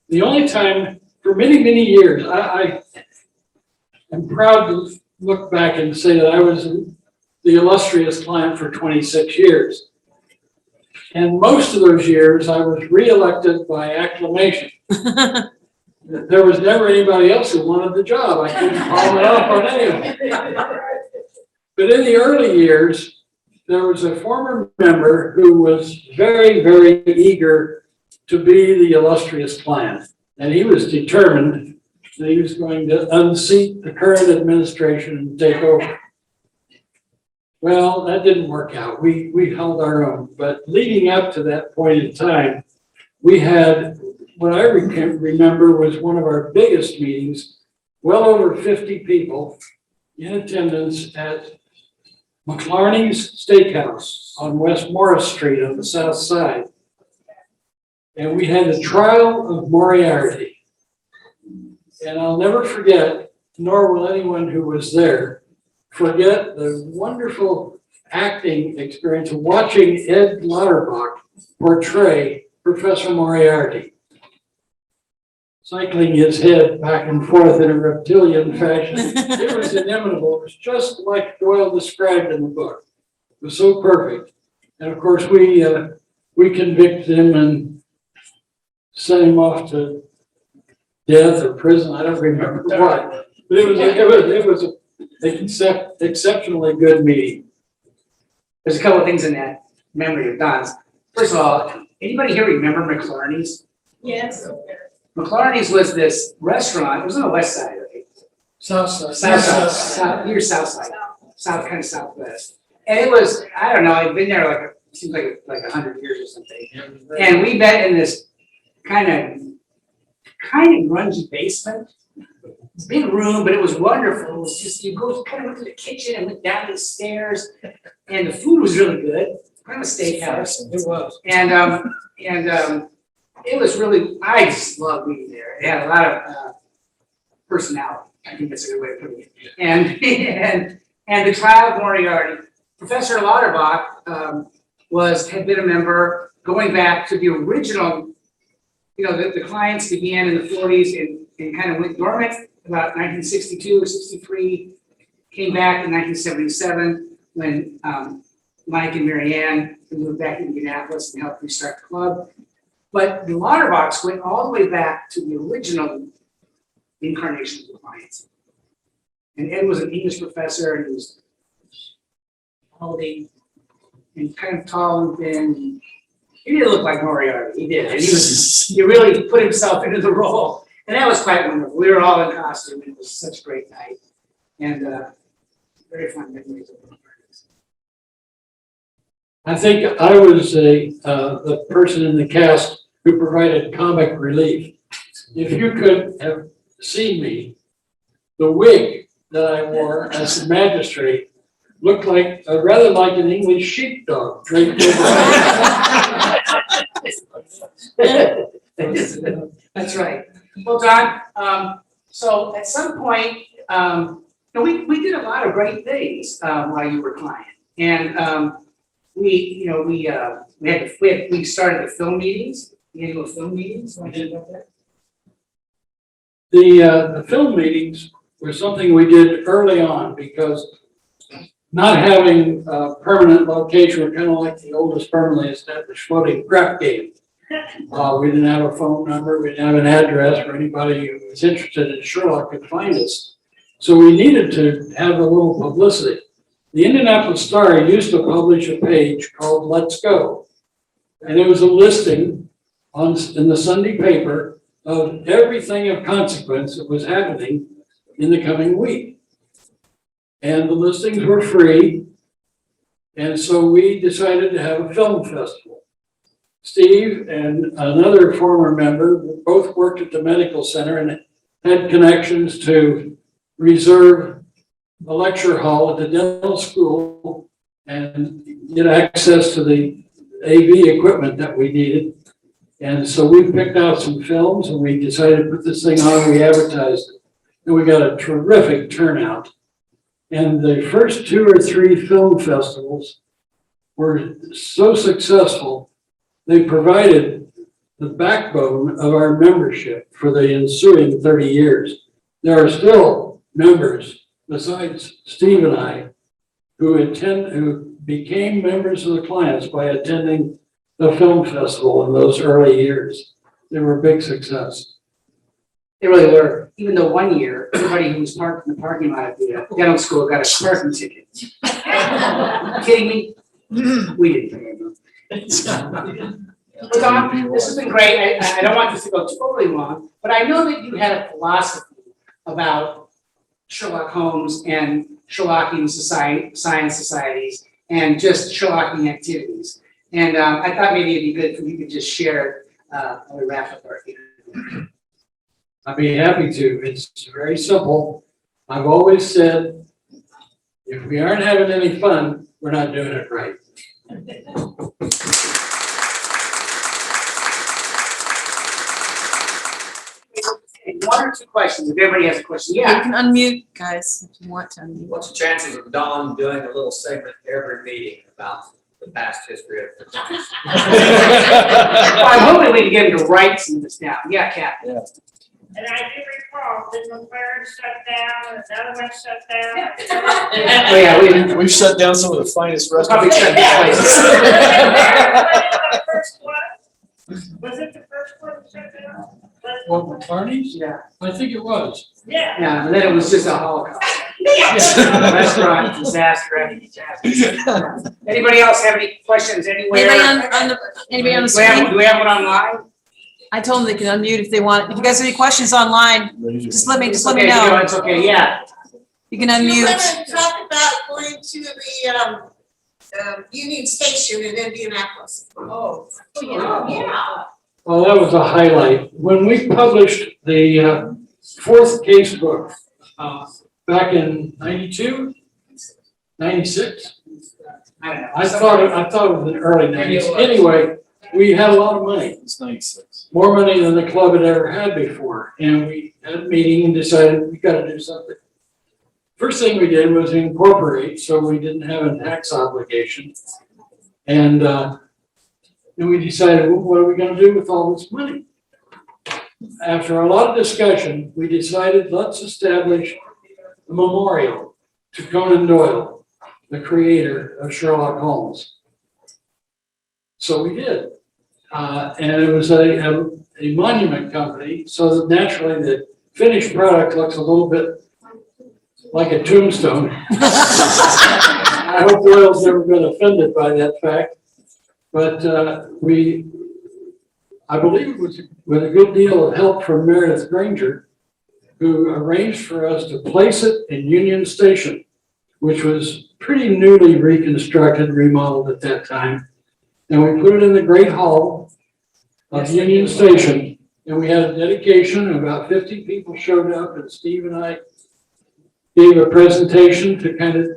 the only time for many, many years, I am proud to look back and say that I was the illustrious client for 26 years. And most of those years, I was reelected by acclamation. There was never anybody else who wanted the job. I couldn't follow it up on anyone. But in the early years, there was a former member who was very, very eager to be the illustrious client. And he was determined that he was going to unseat the current administration and take over. Well, that didn't work out. We held our own. But leading up to that point in time, we had what I remember was one of our biggest meetings, well over 50 people in attendance at McLarney's Steakhouse on West Morris Street on the south side. And we had the trial of Moriarty. And I'll never forget, nor will anyone who was there, forget the wonderful acting experience of watching Ed Lauterbach portray Professor Moriarty, cycling his head back and forth in a reptilian fashion. It was inimitable. It was just like Doyle described in the book. It was so perfect. And of course, we convicted him and sent him off to death or prison. I don't remember what. But it was an exceptionally good meeting. There's a couple of things in that memory of Don's. First of all, anybody here remember McLarney's? Yes. McLarney's was this restaurant. It was on the west side, right? South side. South, near south side, kind of southwest. And it was, I don't know, I'd been there it seems like 100 years or something. And we met in this kind of grungy basement. It's a big room, but it was wonderful. It was just, you kind of went to the kitchen and went down the stairs, and the food was really good. Kind of a steakhouse. It was. And it was really, I just loved being there. It had a lot of personality. I think that's a good way of putting it. And the trial of Moriarty, Professor Lauterbach had been a member going back to the original. The clients began in the 40s and kind of went dormant about 1962 or 63, came back in 1977 when Mike and Marianne moved back to Indianapolis and helped restart the club. But the Lauterbachs went all the way back to the original incarnation of the clients. And Ed was an English professor, and he was balding and kind of tall and thin. He didn't look like Moriarty. He did. And he really put himself into the role. And that was quite wonderful. We were all in costume, and it was such a great night. And very fun memories of it. I think I was the person in the cast who provided comic relief. If you could have seen me, the wig that I wore as a magistrate looked like, rather like an English sheepdog draped over. That's right. Well, Don, so at some point, No, we did a lot of great things while you were client. And we started the film meetings, the annual film meetings. Want to hear about that? The film meetings were something we did early on because not having a permanent location, we're kind of like the oldest permanently established floating crap game. We didn't have a phone number, we didn't have an address where anybody who was interested in Sherlock could find us. So we needed to have a little publicity. The Indianapolis Star used to publish a page called Let's Go. And it was a listing in the Sunday paper of everything of consequence that was happening in the coming week. And the listings were free. And so we decided to have a film festival. Steve and another former member both worked at the medical center and had connections to reserve a lecture hall at the dental school and get access to the AV equipment that we needed. And so we picked out some films and we decided to put this thing on, we advertised it. And we got a terrific turnout. And the first 2 or 3 film festivals were so successful, they provided the backbone of our membership for the ensuing 30 years. There are still members, besides Steve and I, who became members of the clients by attending the film festival in those early years. They were a big success. They really were. Even though one year, everybody who was parked in the parking lot at the dental school got a parking ticket. Kidding me? We didn't pay them. Well, Don, this has been great. I don't want this to go totally long, but I know that you had a philosophy about Sherlock Holmes and Sherlockian Science Societies and just Sherlockian activities. And I thought maybe it'd be good if you could just share how we wrap up our evening. I'd be happy to. It's very simple. I've always said, if we aren't having any fun, we're not doing it right. One or two questions, if everybody has a question. You Yeah. can unmute, guys, if you want to unmute. What's the chances of Don doing a little segment every meeting about the past history of the Well, I'm hoping we can get him to write some of this down. Yeah, Kathy. And I do recall, did McLaren shut down, and another one shut down? Oh, yeah, We've shut down some of the finest probably restaurants. shut down places. Was it the first one that shut down? What, McCartney's? Yeah. I think it was. Yeah. Yeah, and then it was just a holocaust. Restaurant disaster after disaster. Anybody else have any questions anywhere? Anybody on the Do we have- screen? Do we have one online? I told them they can unmute if they want. If you guys have any questions online, just let me Okay, know. It's okay, yeah. You can You're unmute. gonna talk about going to the Union Station in Indianapolis. Oh, yeah. Well, that was a highlight. When we published the 4th case book back in 92, 96, I don't know. I thought it was the early 90s. Anyway, we had a lot of money. It's 96. More money than the club had ever had before. And we had a meeting and decided we got to do something. First thing we did was incorporate, so we didn't have a tax obligation. And then we decided, well, what are we going to do with all this money? After a lot of discussion, we decided, let's establish a memorial to Conan Doyle, the creator of Sherlock Holmes. So we did. And it was a monument company, so that naturally the finished product looks a little bit like a tombstone. I hope Doyle's never been offended by that fact. But I believe it was with a good deal of help from Meredith Granger, who arranged for us to place it in Union Station, which was pretty newly reconstructed, remodeled at that time. And we put it in the Great Hall of Union Station, and we had a dedication, and about 50 people showed up, and Steve and I gave a presentation to kind of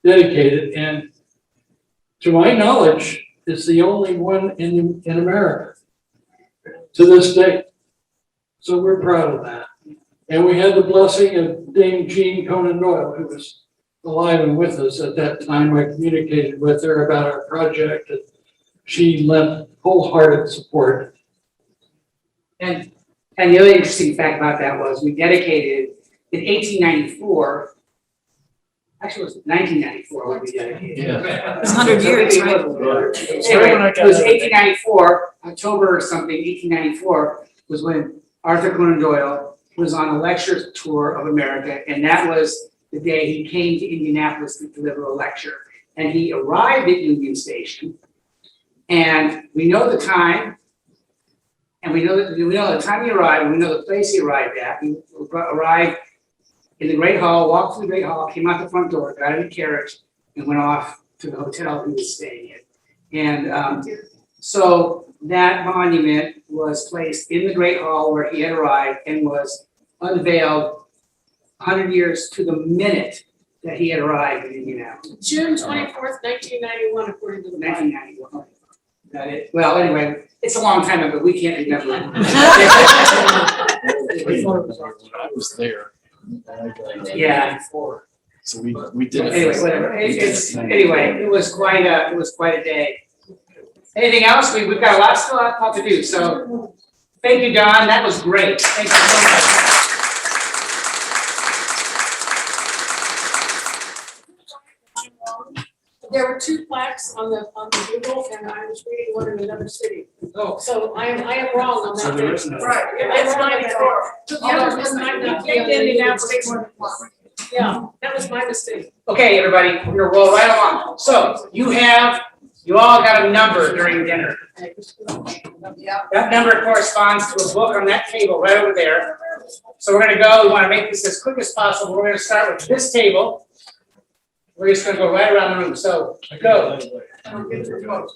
dedicate it. And to my knowledge, it's the only one in America to this day. So we're proud of that. And we had the blessing of Dame Jean Conan Doyle, who was alive and with us at that time. I communicated with her about our project, and she lent wholehearted support. And the other interesting fact about that was we dedicated in 1894. Actually, it was 1994 when we dedicated. Yeah. It was 100 years, right? Anyway, it was 1894, October or something, 1894 was when Arthur Conan Doyle was on a lecture tour of America, and that was the day he came to Indianapolis to deliver a lecture. And he arrived at Union Station, and we know the time, and we know the time he arrived, and we know the place he arrived at. He arrived in the Great Hall, walked through the Great Hall, came out the front door, got in a carriage, and went off to the hotel he was staying in. And so that monument was placed in the Great Hall where he had arrived and was unveiled 100 years to the minute that he had arrived in Indianapolis. June 24th, 1991, according to the. 1991. Got it? Well, anyway, it's a long time ago, we can't remember. I was there. Yeah. So we did it. Anyway, whatever. Anyway, it was quite a day. Anything else? We've got a lot still out to do. So thank you, Don. That was great. Thank you so much. There were two plaques on the Google, and I was reading one in another city. Oh. So I am wrong on So that. there is no- Right, that's my mistake. The other was my mistake. Yeah, that was my mistake. Okay, everybody, we're gonna roll right along. So you all got a number during dinner. That number corresponds to a book on that table right over there. So we're gonna go, we wanna make this as quick as possible. We're gonna start with this table. We're just gonna go right around the room. So go. Go get your book.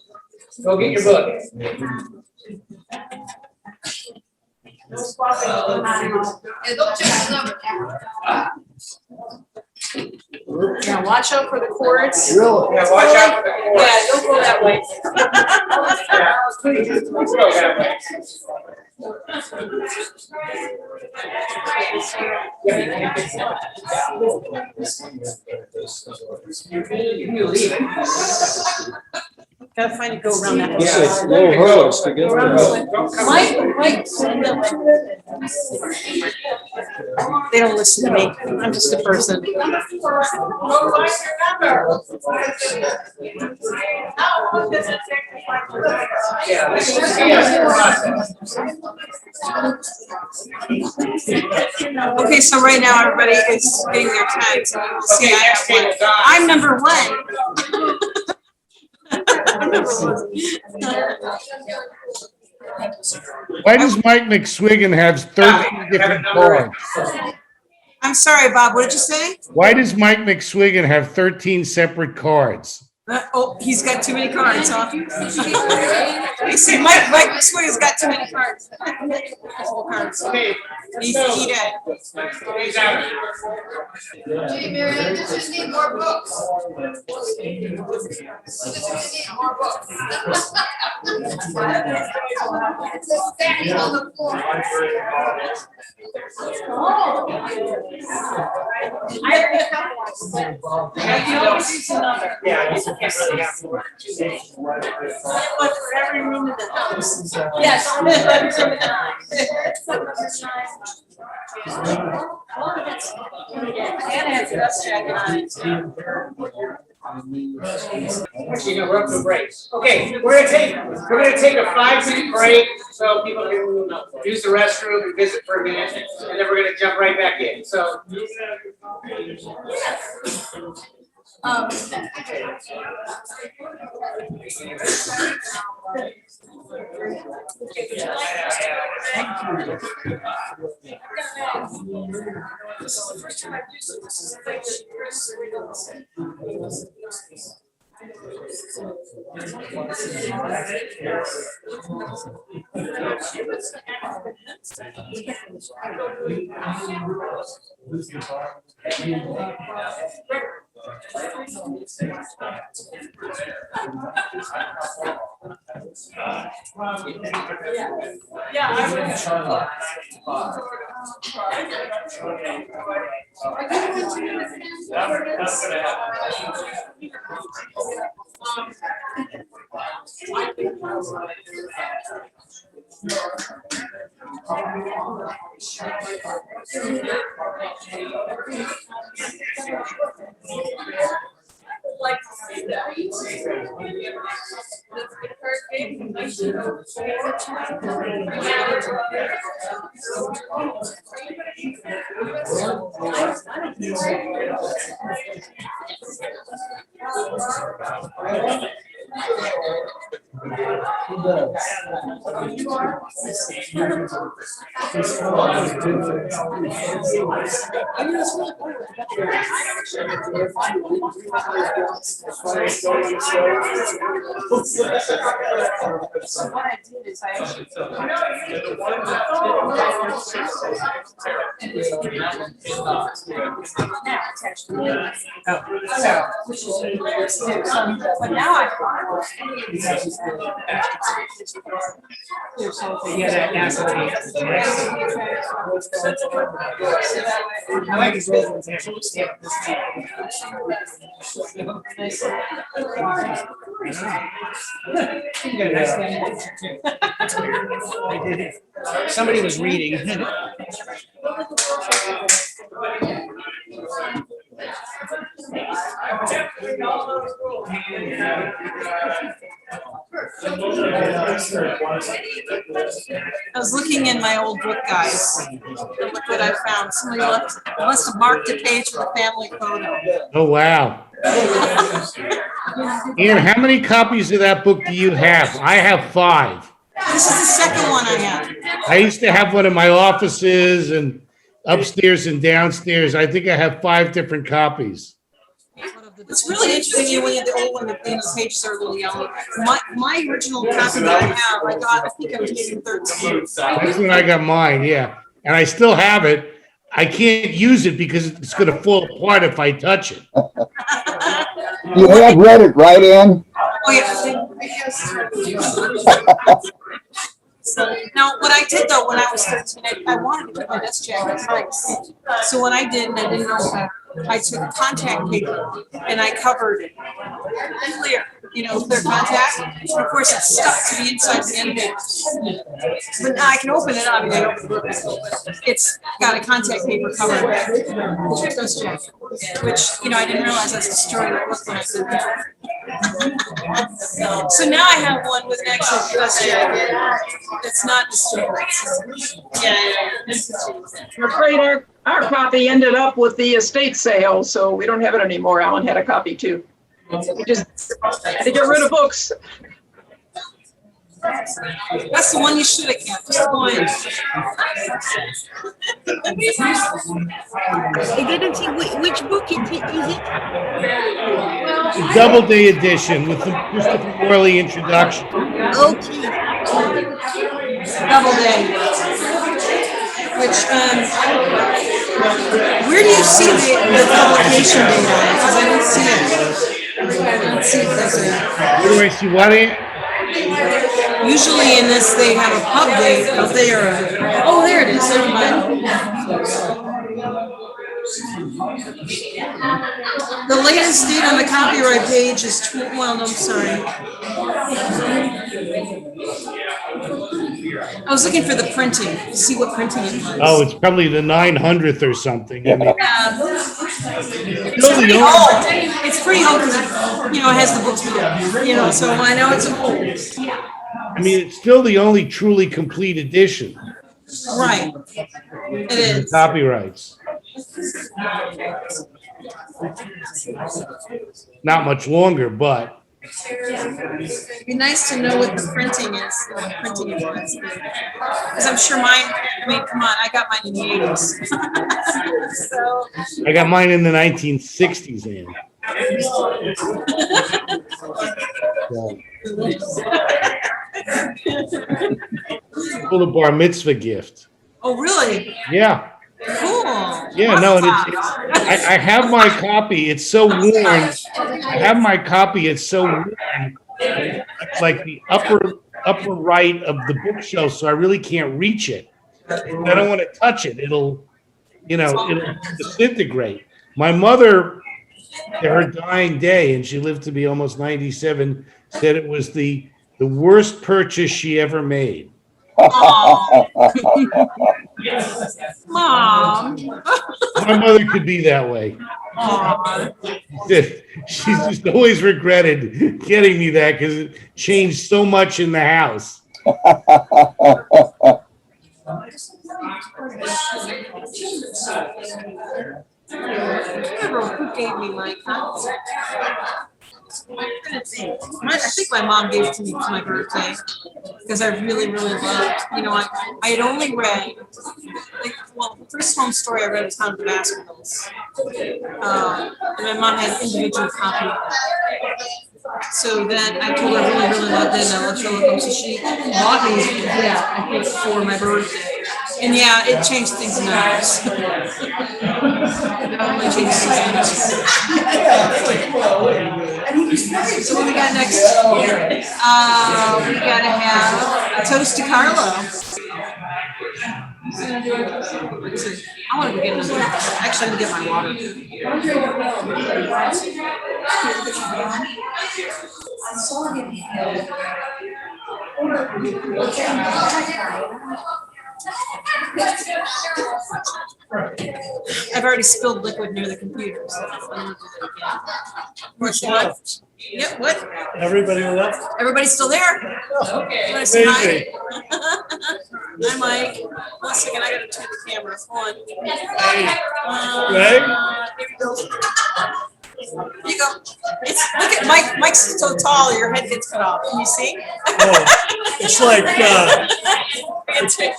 No swapping. Yeah, don't check the number. Yeah, watch out for the cords. Really? Yeah, watch out for the cords. Yeah, don't go that way. Yeah, please, let's go that way. You leave it. Gotta find it, go around that way. It's a little hurdles to get there. Mike, they don't listen to me. I'm just a person. Number 4, go find your number. How long does it take to find your number? Yeah, this is the process. Okay, so right now everybody is getting their tags. And you can see I have one. I'm number 1. Why does Mike McSwiggan have 13 different cards? I'm sorry, Bob, what did you say? Why does Mike McSwiggan have 13 separate cards? Oh, he's got too many cards, huh? You see, Mike Swiggy's got too many cards. Okay. He's dead. Gee, Mary, I just need more books. I just need more books. It's stacking on the floor. Yeah, you can't really have more. But for every room in the house. Yes. Anna has a dust jacket on. Actually, no, we're up to breaks. Okay, we're gonna take a 5-minute break so people can use the restroom and visit for a minute, and then we're gonna jump right back in. So. This is the first time I've used it. This is the thing that Chris Yeah, I would. Like to see that. So what I did is I actually. But now I. Yeah, that gasoline. I like his business actually. Somebody was reading. I was looking in my old book, guys, and look what I found. Somebody must have marked a page with a family photo. Oh, wow. Ian, how many copies of that book do you have? I have 5. This is the second one I have. I used to have one in my offices and upstairs and downstairs. I think I have 5 different copies. It's really interesting when you have the old one, the pages are a little yellow. My original copy that I have, I think I was using 13. That's when I got mine, yeah. And I still have it. I can't use it because it's going to fall apart if I touch it. You had read it, right, Ann? Oh, yeah. So, now, what I did though, when I was 13, I wanted to keep my desk jacket nice. So what I did, and I didn't know, I took contact paper and I covered it. Clear, clear contact. And of course, it's stuck to the inside of the end. But now I can open it up. It's got a contact paper cover. Desk jacket, which, I didn't realize I was destroying the book when I did that. So now I have one with an actual desk jacket that's not destroyed. I'm afraid our copy ended up with the estate sale, so we don't have it anymore. Alan had a copy too. We just had to get rid of books. That's the one you should have kept. Just the one. I didn't see which book is it? The Doubleday edition with the Christopher Morley introduction. Okay. Doubleday. Which, where do you see the publication date on it? Because I don't see it. Let's see if there's a. Where do I see what? Usually in this, they have a pub date, but they are. Oh, there it is. Never mind. The latest date on the copyright page is well, no, I'm sorry. I was looking for the printing, to see what printing it was. Oh, it's probably the 900th or something. I mean, it's pretty old. It's pretty old because it has the books, so I know it's old. I mean, it's still the only truly complete edition. Right. It is. Copyrights. Not much longer, but. It'd be nice to know what the printing is, what printing it was. Because I'm sure mine, come on, I got mine in the 80s. So. I got mine in the 1960s, Ann. For the bar mitzvah gift. Oh, really? Yeah. Cool. Yeah, no, and I have my copy. It's so worn. I have my copy. It's so worn. It's like the upper right of the bookshelf, so I really can't reach it. I don't want to touch it. It'll disintegrate. My mother, to her dying day, and she lived to be almost 97, said it was the worst purchase she ever made. Mom. My mother could be that way. She's just always regretted getting me that because it changed so much in the house. I remember who gave me my copy. I think my mom gave it to me for my birthday because I really, really loved, I had only read, the first home story I read was Hound of Baskervilles. And my mom had an individual copy of it. So then I told her I really, really loved it, and I loved Sherlock Holmes, so she bought me that, I think, for my birthday. And yeah, it changed things in the house. It definitely changed things in the house. So what we got next? We gotta have a toast to Carlo. Let's see. I want to go get another. Actually, I'm gonna get my water. I've already spilled liquid near the computer, so I'm gonna do that again. What's left? Yep, what? Everybody left? Everybody's still there? Okay. Wanna say hi? Hi, Mike. One second, I gotta turn the camera on. Greg? Here we go. Here you go. Look at Mike. Mike's so tall, your head gets cut off. Can you see? It's like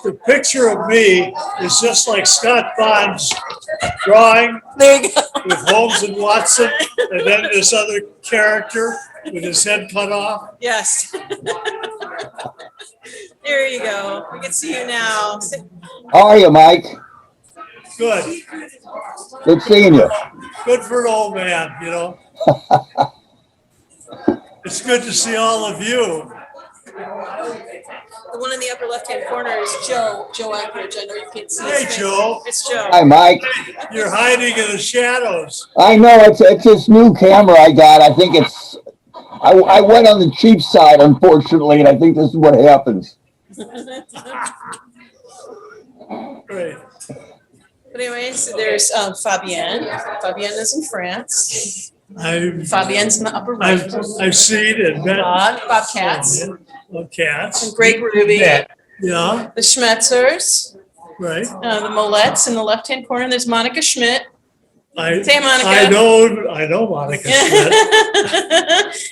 the picture of me is just like Scott Bond's drawing there you go. with Holmes and Watson, and then this other character with his head cut off. Yes. There you go. We can see you now. How are you, Mike? Good. Good seeing you. Good for an old man, It's good to see all of you. The one in the upper left-hand corner is Joe Eckridge. I know you can't see his Hey, face. Joe. It's Joe. Hi, Mike. You're hiding in the shadows. I know it's this new camera I got. I think I went on the cheap side, unfortunately, and I think this is what happens. Great. But anyway, so there's Fabienne. Fabienne is in France. Fabienne's in the upper right. I've seen and met. Bob Katz. Cats. And Greg Ruby. Yeah. The Schmetzers. Right. The Molettes in the left-hand corner. There's Monica Schmidt. Say Monica. I know Monica Schmidt.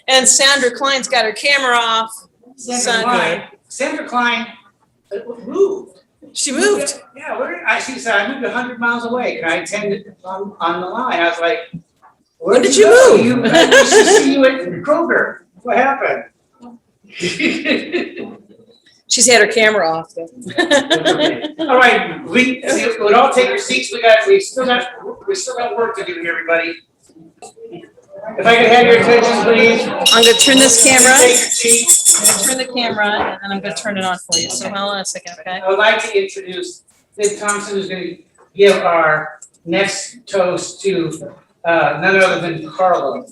And Sandra Klein's got her camera off. Sandra Klein moved. She moved. Yeah, she said, I moved 100 miles away. Can I attend it on the line? I was like, when did you move? I used to see you at Kroger. What happened? She's had her camera off though. All right, we'll all take your seats. We still got work to do here, everybody. If I could have your attention, please. I'm gonna turn this camera. Take your seat. I'm gonna turn the camera and then I'm gonna turn it on for you. So hold on a second, okay? I would like to introduce Dave Thompson, who's going to give our next toast to none other than Carlo.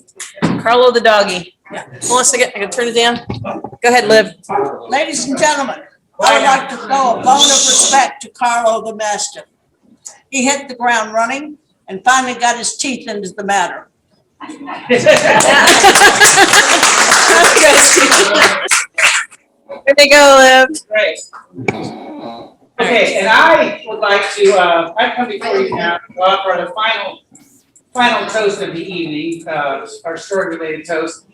Carlo the doggy. Hold on a second, I can turn it down. Go ahead, Liv. Ladies and gentlemen, I would like to throw a bone of respect to Carlo the Mastiff. He hit the ground running and finally got his teeth into the matter. There you go, Liv. Great. Okay, and I would like to, I come before you now to offer the final toast of the evening, our story-related toast,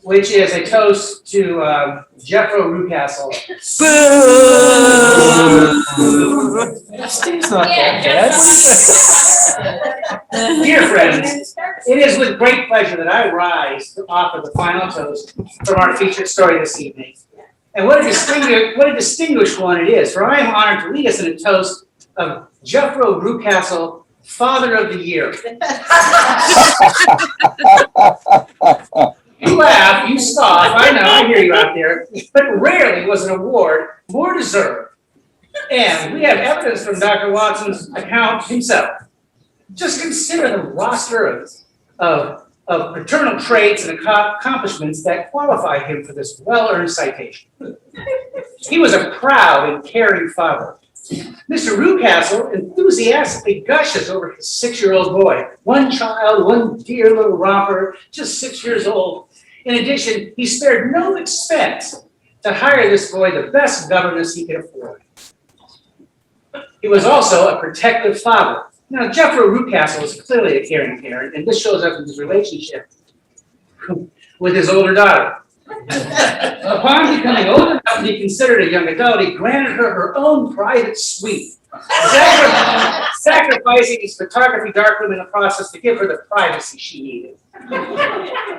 which is a toast to Jeffro Rucastle. Steve's not that bad. Dear friends, it is with great pleasure that I rise to offer the final toast from our featured story this evening. And what a distinguished one it is, for I am honored to lead us in a toast of Jeffro Rucastle, Father of the Year. You laugh, you scoff, I know, I hear you out there, but rarely was an award more deserved And we have evidence from Dr. Watson's account himself. Just consider the roster of paternal traits and accomplishments that qualify him for this well-earned citation. He was a proud and caring father. Mr. Rucastle enthusiastically gushes over his 6-year-old boy. One child, one dear little romper, just 6 years old. In addition, he spared no expense to hire this boy the best governess he could afford. He was also a protective father. Now, Jethro Rucastle is clearly a caring parent, and this shows up in his relationship with his older daughter. Upon becoming old enough to be considered a young adult, he granted her her own private suite, sacrificing his photography darkroom in the process to give her the privacy she needed.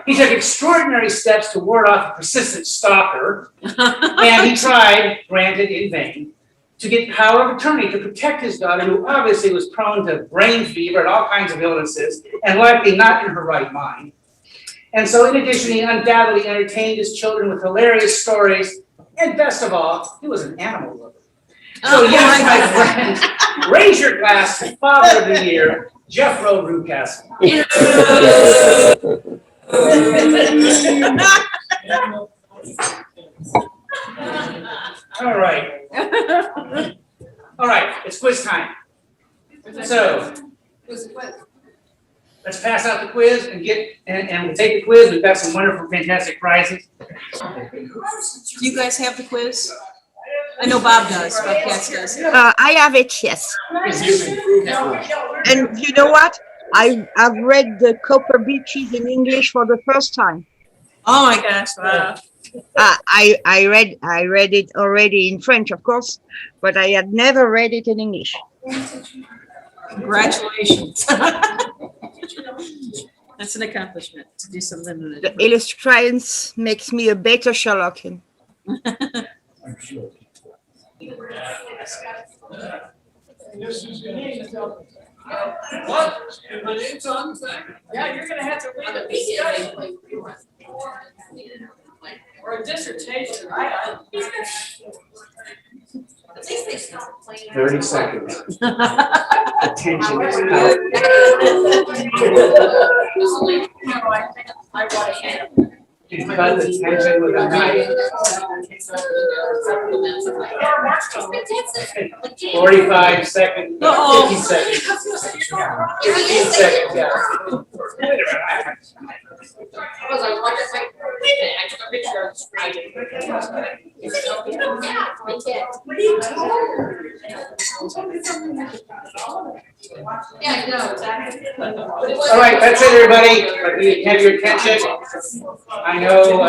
He took extraordinary steps to ward off a persistent stalker, and he tried, granted in vain, to get power of attorney to protect his daughter, who obviously was prone to brain fever and all kinds of illnesses, and likely not in her right mind. And so in addition, he undoubtedly entertained his children with hilarious stories, and best of all, he was an animal lover. So yes, my friend, raise your glass to Father of the Year, Jethro Rucastle. All right. All right, it's quiz time. So let's pass out the quiz and we'll take the quiz. We've got some wonderful, fantastic prizes. Do you guys have the quiz? I know Bob does, Bob Katz does. I have it, yes. And you know what? I've read the Copper Beaches in English for the first time. Oh my gosh, wow. I read it already in French, of course, but I had never read it in English. Congratulations. That's an accomplishment to do something. The Illustrious makes me a better Sherlockian. I'm sure. What? My name's on the thing. Yeah, you're gonna have to read a study. Or a dissertation. At least they stopped playing. 30 seconds. Attention is you cut the tension with a knife. 45 seconds, 50 seconds. 15 seconds, yeah. Wait a minute. I took a picture of the screen. Yeah, I know, exactly. All right, that's it, everybody. You have your attention. I know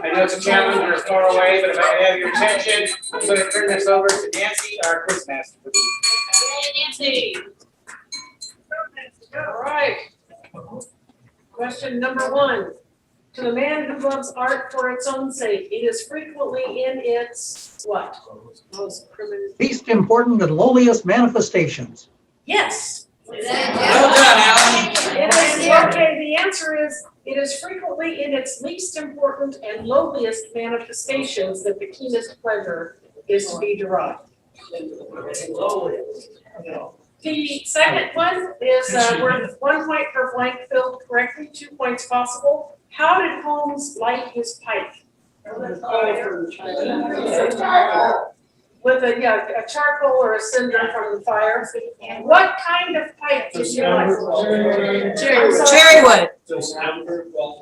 it's a challenge, you're far away, but if I can have your attention, I'm going to turn this over to Nancy, our quiz master. Hey, Nancy. All right. Question number 1. To the man who loves art for its own sake, it is frequently in its what? Most primitive. Least important and lowliest manifestations. Yes. Well done, Alan. Okay, the answer is, it is frequently in its least important and lowliest manifestations that the keenest pleasure is to be derived. The second one is worth 1 point per blank filled correctly, 2 points possible. How did Holmes light his pipe? With a charcoal or a cinder from the fire. What kind of pipe did you light? Cherry wood.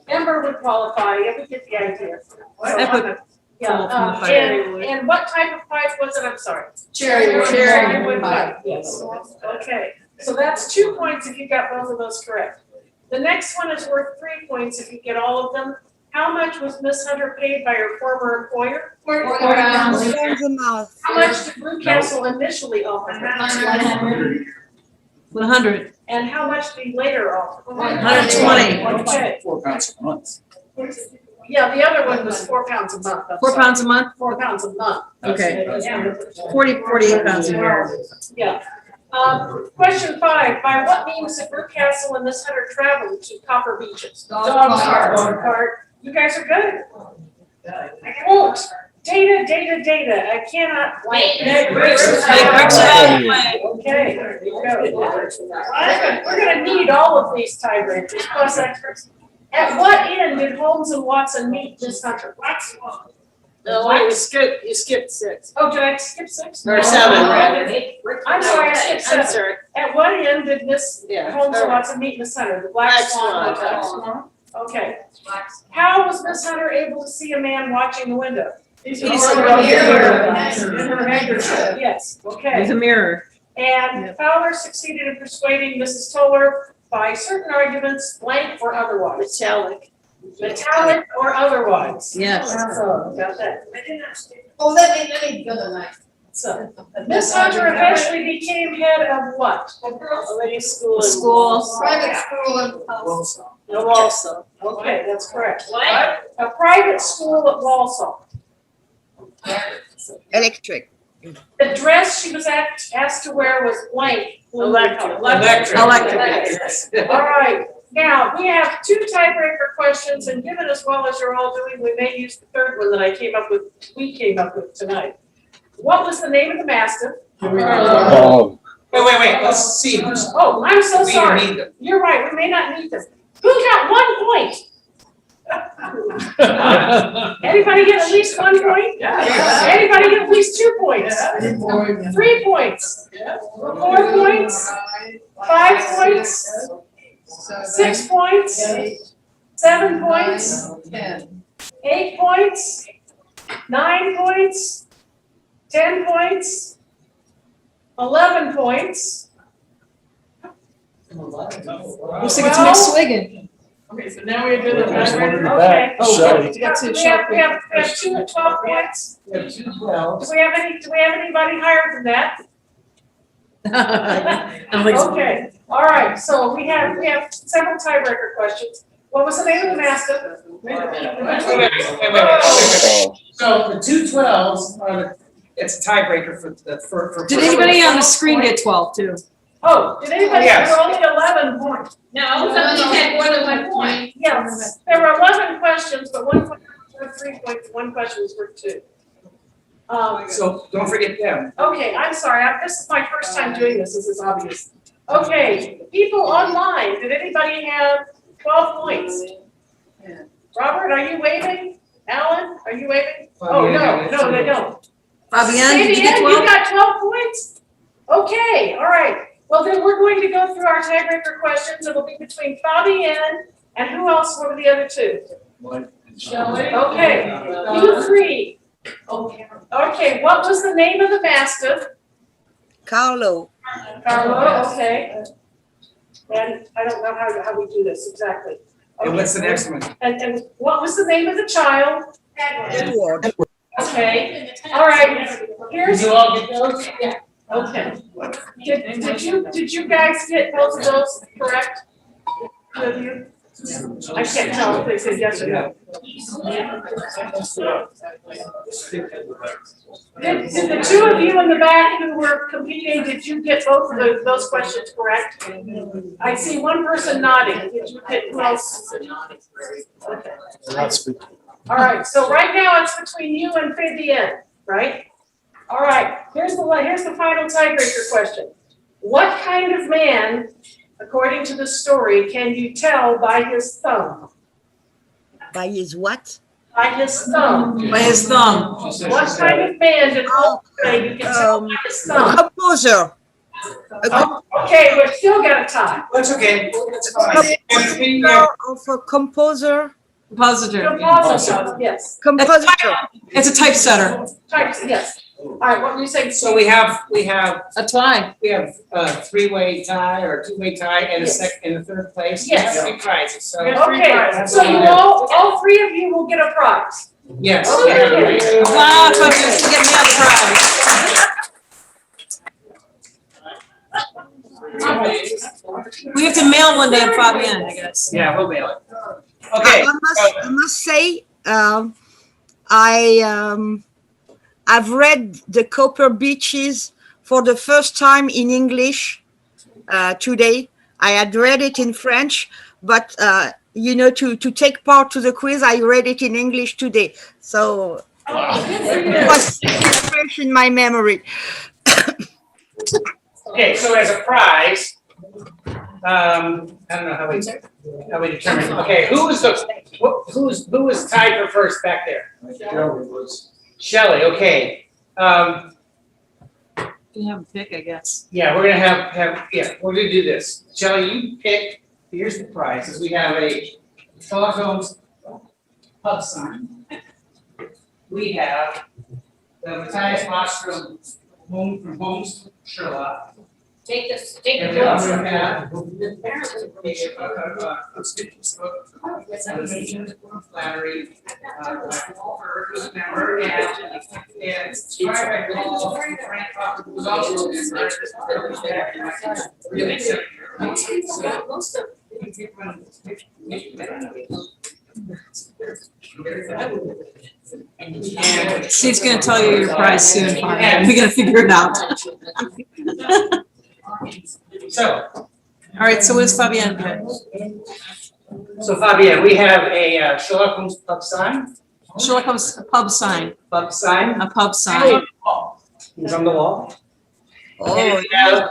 Ember would qualify. Yeah, we get the idea. That would fall from the fire. And what type of pipe was it? I'm sorry. Cherry wood. Cherry wood pipe. Yes. Okay. So that's 2 points if you got both of those correct. The next one is worth 3 points if you get all of them. How much was Miss Hunter paid by her former employer? £4 How much did Rucastle initially offer her? 100. And how much did he later offer? 120. Okay. £4 a month. Yeah, the other one was £4 a month. I'm 4 sorry. pounds a month? 4 pounds a month. Okay. Yeah. 48 pounds a year. Yeah. Question 5, by what means did Rucastle and Miss Hunter travel to Copper Beaches? Dog cart. You guys are good. I won't. Data. I cannot. Make bricks without clay. Okay, there you go. We're gonna need all of these tiebreakers, plus extras. At what end did Holmes and Watson meet this hunter? No, wait, you skipped 6. Oh, did I skip 6? Or 7, rather. I'm sorry, I skipped I'm 7. sorry. At what end did this Yeah, Holmes and third. Watson meet in the center? The black swan. or the black swan? Okay. How was Miss Hunter able to see a man watching the window? He's In a her mirror. handkerchief, yes, okay. There's a mirror. And Fowler succeeded in persuading Mrs. Toller by certain arguments, blank or otherwise. Metallic or otherwise. Yes. So, got that. Oh, let me go tonight. So, Miss Hunter eventually became head of what? A ladies' school. Private school in Walsall. Okay, that's correct. What? A private school at Walsall. Electric. The dress she was asked to wear was blank. Electric. All right, now, we have 2 tiebreaker questions, and given as well as you're all doing, we may use the third one that we came up with tonight. What was the name of the mastiff? Oh, Wait, let's see. Oh, I'm so We sorry. need them. You're right, we may not need this. Who got 1 point? Anybody get at least 1 point? Anybody get at least 2 points? 3 points? 4 points? 5 points? 6 points? 7 points? 8 points? 9 points? 10 points? 11 points? Looks like it's Miss Swiggin. Okay, so now we do the Just wondered tiebreaker. back. Okay. Oh, Shelley. We have 2 at 12 points. We have 2 12s. Do we have anybody higher than that? Okay, all right, so we have several tiebreaker questions. What was the name of the mastiff? Wait. oh. So the 2 12s are it's a tiebreaker for. Did anybody on the screen get 12 too? Oh, did anybody, Yes. there were only 11 points. No, somebody had more than 1 point. Yes, there were 11 questions, but 1 question was worth 3 points, 1 question was worth 2. So don't forget them. Okay, I'm sorry, this is my first time doing this is obvious. Okay, people online, did anybody have 12 points? Robert, are you waving? Alan, are you waving? Oh, no, they don't. Fabienne, did you get Fabienne, 12? you got 12 points? Okay, all right. Well, then we're going to go through our tiebreaker questions. It'll be between Fabienne and who else were the other 2? Shelley. Okay, you 3. Okay, what was the name of the mastiff? Carlo. Carlo, okay. And I don't know how we do this exactly. And what's the next one? And what was the name of the child? Edward. Okay, all right, here's. Did you all get those? Yeah. Okay. Did you guys get both of those correct? Did you? I can't tell if they said yes or no. Did the 2 of you in the back who were competing, did you get both of those questions correct? I see 1 person nodding. Did you get who else? Okay. All right, so right now it's between you and Fabienne, right? All right, here's the final tiebreaker question. What kind of man, according to the story, can you tell by his thumb? By his what? By his thumb. By his thumb. What kind of man did Holmes say you can tell by his A thumb? composer. Okay, we've still got a tie. That's okay. Composer of a composer. Compositor. Compositor, yes. Composer. It's a typesetter. Types, yes. All right, what were you saying? So we have A tie. we have a 3-way tie or a 2-way tie and in the 3rd place. Yes. We have 3 prizes, so. Okay, so you all 3 of you will get a prize. Yes. Okay. Wow, folks, you still get me on the prize. We have to mail one to Fabienne, I guess. Yeah, we'll mail it. Okay. I must say, I've read The Copper Beaches for the first time in English today. I had read it in French, but to take part to the quiz, I read it in English today. So It was fresh in my memory. Okay, so as a prize, I don't know how we determine, okay, who is tied for first back there? Shelley, okay. You have a pick, I guess. Yeah, we're gonna we're gonna do this. Shelley, you pick, here's the prizes. We have a Sherlock Holmes pub sign. We have the Matthias Bostrom from Holmes to Sherlock. Take this, And we also have Flattery, who's a member, and Frank Crawford, who's also a member. Steve's gonna tell you your prize soon. We're gonna figure it out. So. All right, so what does Fabienne pick? So Fabienne, we have a Sherlock Holmes pub sign. Sherlock Holmes pub sign. Pub sign. A pub sign. It's on the wall. Oh, And we have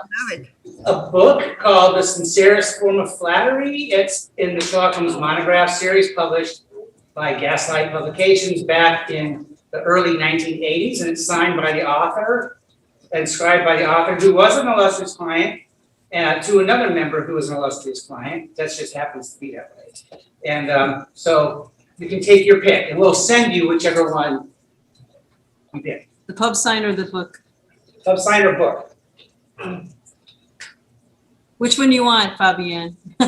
a book called The Sincerest Form of Flattery. It's in the Sherlock Holmes monograph series published by Gaslight Publications back in the early 1980s, and it's signed by the author, inscribed by the author, who was an illustrious client, to another member who was an illustrious client. That just happens to be that way. And so you can take your pick, and we'll send you whichever one you pick. The pub sign or the book? Pub sign or book? Which one you want, Fabienne? I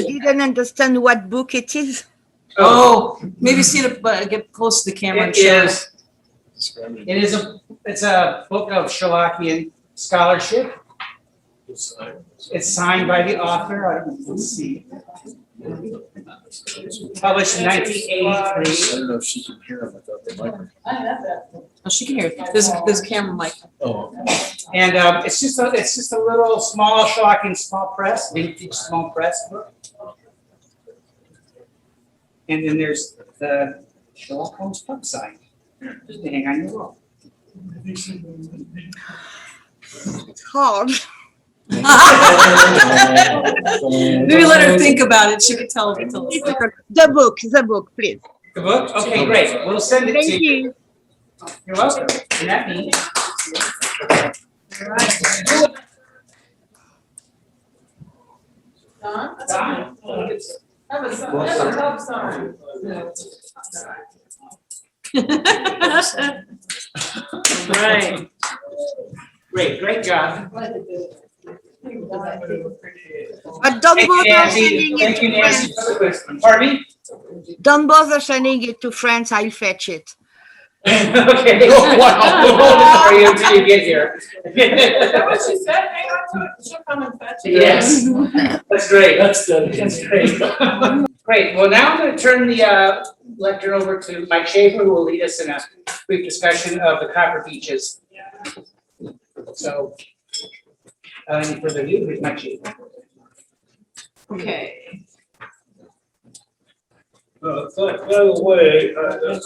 didn't understand what book it is. Oh, maybe see it, get close to the camera and show it. It's a book of Sherlockian scholarship. It's signed by the author. I don't know if you can see. Published in 1983. I don't know if she can hear him without the microphone. Oh, she can hear it. There's a camera mic. Oh. And it's just a little small Sherlockian small press, vintage small press book. And then there's the Sherlock Holmes pub sign, just to hang on your wall. It's hard. Maybe let her think about it. She could tell. The book, please. The book? Okay, great. We'll send it to Thank you. You're welcome. And that means. Don? Have a top sign. Right. Great job. But don't bother sending it to friends. Pardon me? Don't bother sending it to friends. I'll fetch it. Okay. Oh, wow. We'll hold it for you until you get here. Is that what she said? Hang on to it. She'll come and fetch it. Yes. That's great. That's great. Great. Well, now I'm going to turn the lecture over to Mike Schaefer, who will lead us in a brief discussion of the Copper Beaches. So, any further ado, here's Mike Schaefer. Okay. By the way, I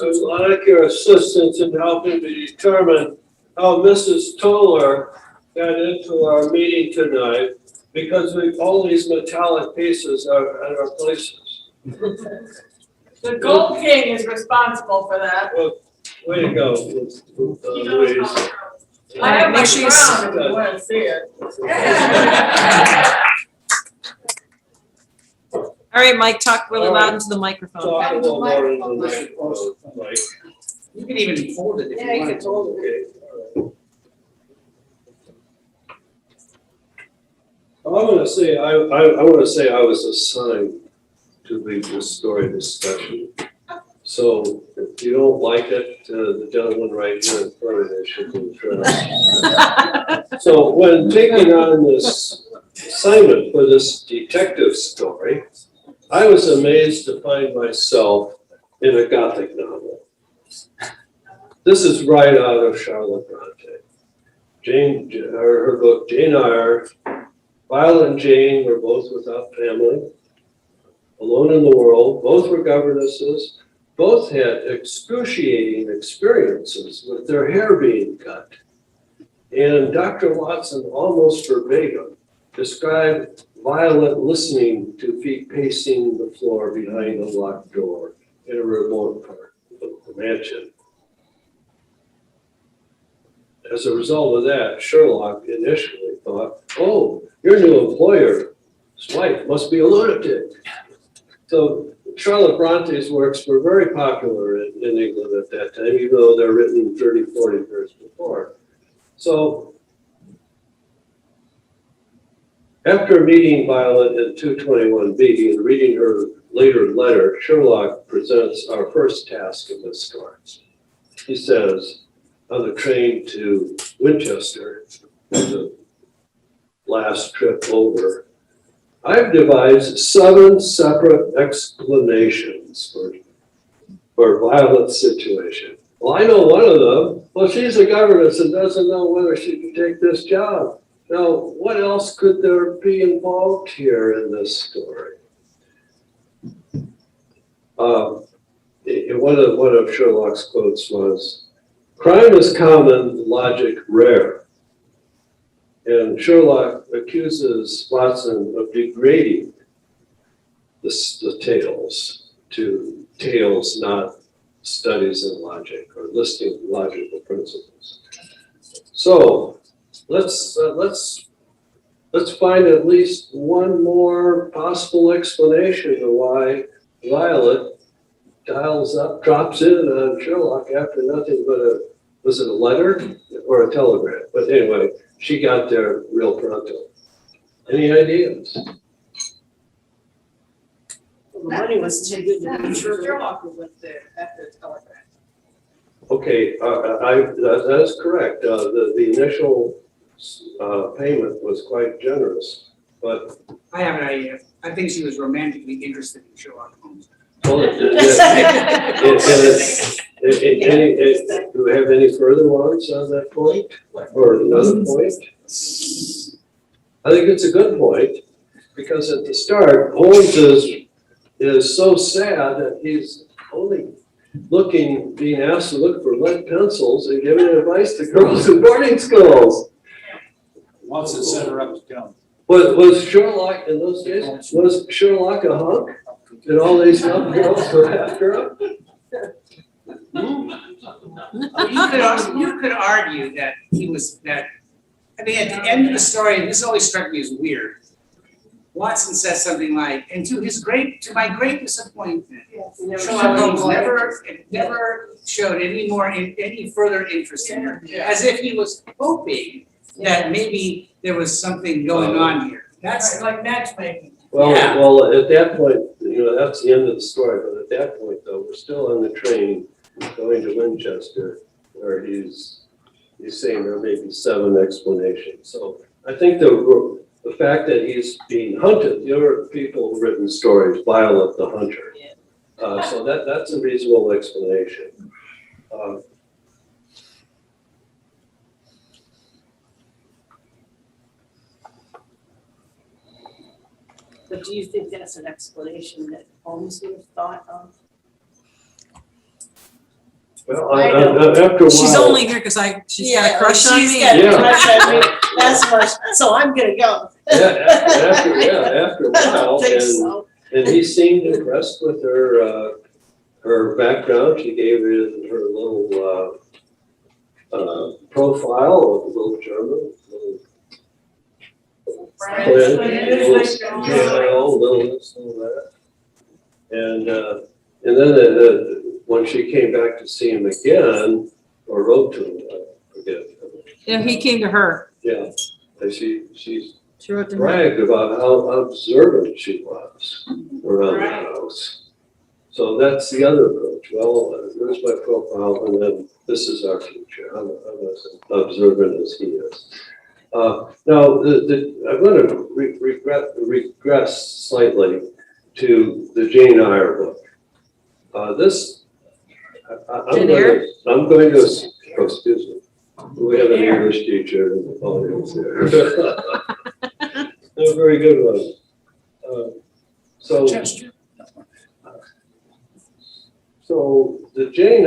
would like your assistance in helping me determine how Mrs. Toller got into our meeting tonight, because all these metallic pieces are at our places. The Gold King is responsible for that. Well, way to go, Louise. I have my Make sure you crown if you want to see it. All right, Mike, talk really loud into the microphone. Talk a little more into the mic. You can even fold it if you want. Okay. I want to say I was assigned to lead this story discussion. So if you don't like it, the gentleman right here in front of you should be addressed. So when taking on this assignment for this detective story, I was amazed to find myself in a Gothic novel. This is right out of Charlotte Bronte. Her book, Jane Eyre. Violet and Jane were both without family. alone in the world. Both were governesses. Both had excruciating experiences with their hair being cut. And Dr. Watson, almost verbatim, described Violet listening to feet pacing the floor behind a locked door in a remote part of the mansion. As a result of that, Sherlock initially thought, oh, your new employer's wife must be a lunatic. So Charlotte Bronte's works were very popular in England at that time, even though they're written 30, 40 years before. So after meeting Violet in 221B and reading her later letter, Sherlock presents our first task in this story. He says, on the train to Winchester, the last trip over, I've devised 7 separate explanations for Violet's situation. Well, I know one of them. Well, she's a governess and doesn't know whether she can take this job. Now, what else could there be involved here in this story? One of Sherlock's quotes was, crime is common, logic rare. And Sherlock accuses Watson of degrading the tales to tales, not studies in logic or listing logical principles. So let's find at least one more possible explanation of why Violet drops in on Sherlock after nothing but was it a letter or a telegram? But anyway, she got there real pronto. Any ideas? The money was too good to be true. Sherlock went there after the telegram. Okay, that's correct. The initial payment was quite generous, but I have an idea. I think she was romantically interested in Sherlock Holmes. well, do we have any further ones on that point or another point? I think it's a good point because at the start, Holmes is so sad that he's only being asked to look for lead pencils and giving advice to girls in boarding schools. Watson set her up to come. Was Sherlock in those days? Was Sherlock a hunk? And all these young girls were after him? You could argue that he was that. I mean, at the end of the story, and this always struck me as weird. Watson says something like, and to my great disappointment, Sherlock Holmes never showed any further interest in her, as if he was hoping that maybe there was something going on here. That's like matchmaking. Well, at that point, that's the end of the story. But at that point, though, we're still on the train going to Winchester, where he's saying there may be 7 explanations. So I think the fact that he's being hunted, the other people who've written stories, Violet the Hunter. So that's a reasonable explanation. But do you think that's an explanation that Holmes would have thought of? Well, after a while. She's only here because she's got a crush on me. She's got a crush on me. That's much, so I'm gonna go. After a while, I don't think so. and he seemed impressed with her background. She gave it her little profile of a little German, little this, all that. And then when she came back to see him again, or wrote to him, I forget. Yeah, he came to her. Yeah, and she wrote to bragged about how observant she was around the house. So that's the other approach. Well, there's my profile, and then this is our future. I'm as observant as he is. Now, I'm going to regress slightly to the Jane Eyre book. I'm going to, excuse me. We have an English teacher in the audience here. A very good one. So So the Jane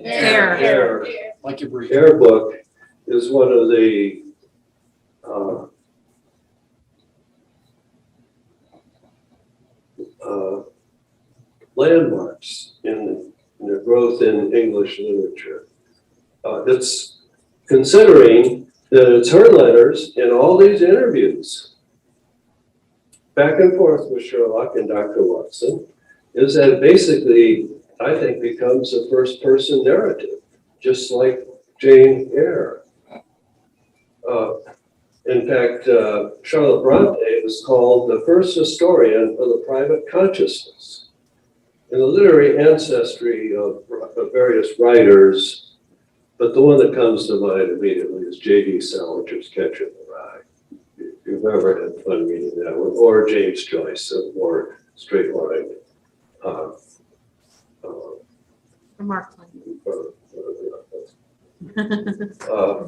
Eyre Like you breathe. Eyre book is one of the landmarks in the growth in English literature. It's considering that it's her letters in all these interviews back and forth with Sherlock and Dr. Watson, is that basically, I think, becomes a first person narrative, just like Jane Eyre. In fact, Charlotte Bronte was called the first historian of the private consciousness. In the literary ancestry of various writers, but the one that comes to mind immediately is J.D. Salinger's Catcher in the Rye. If you've ever had fun reading that one, or James Joyce, a more straight line. Mark Twain.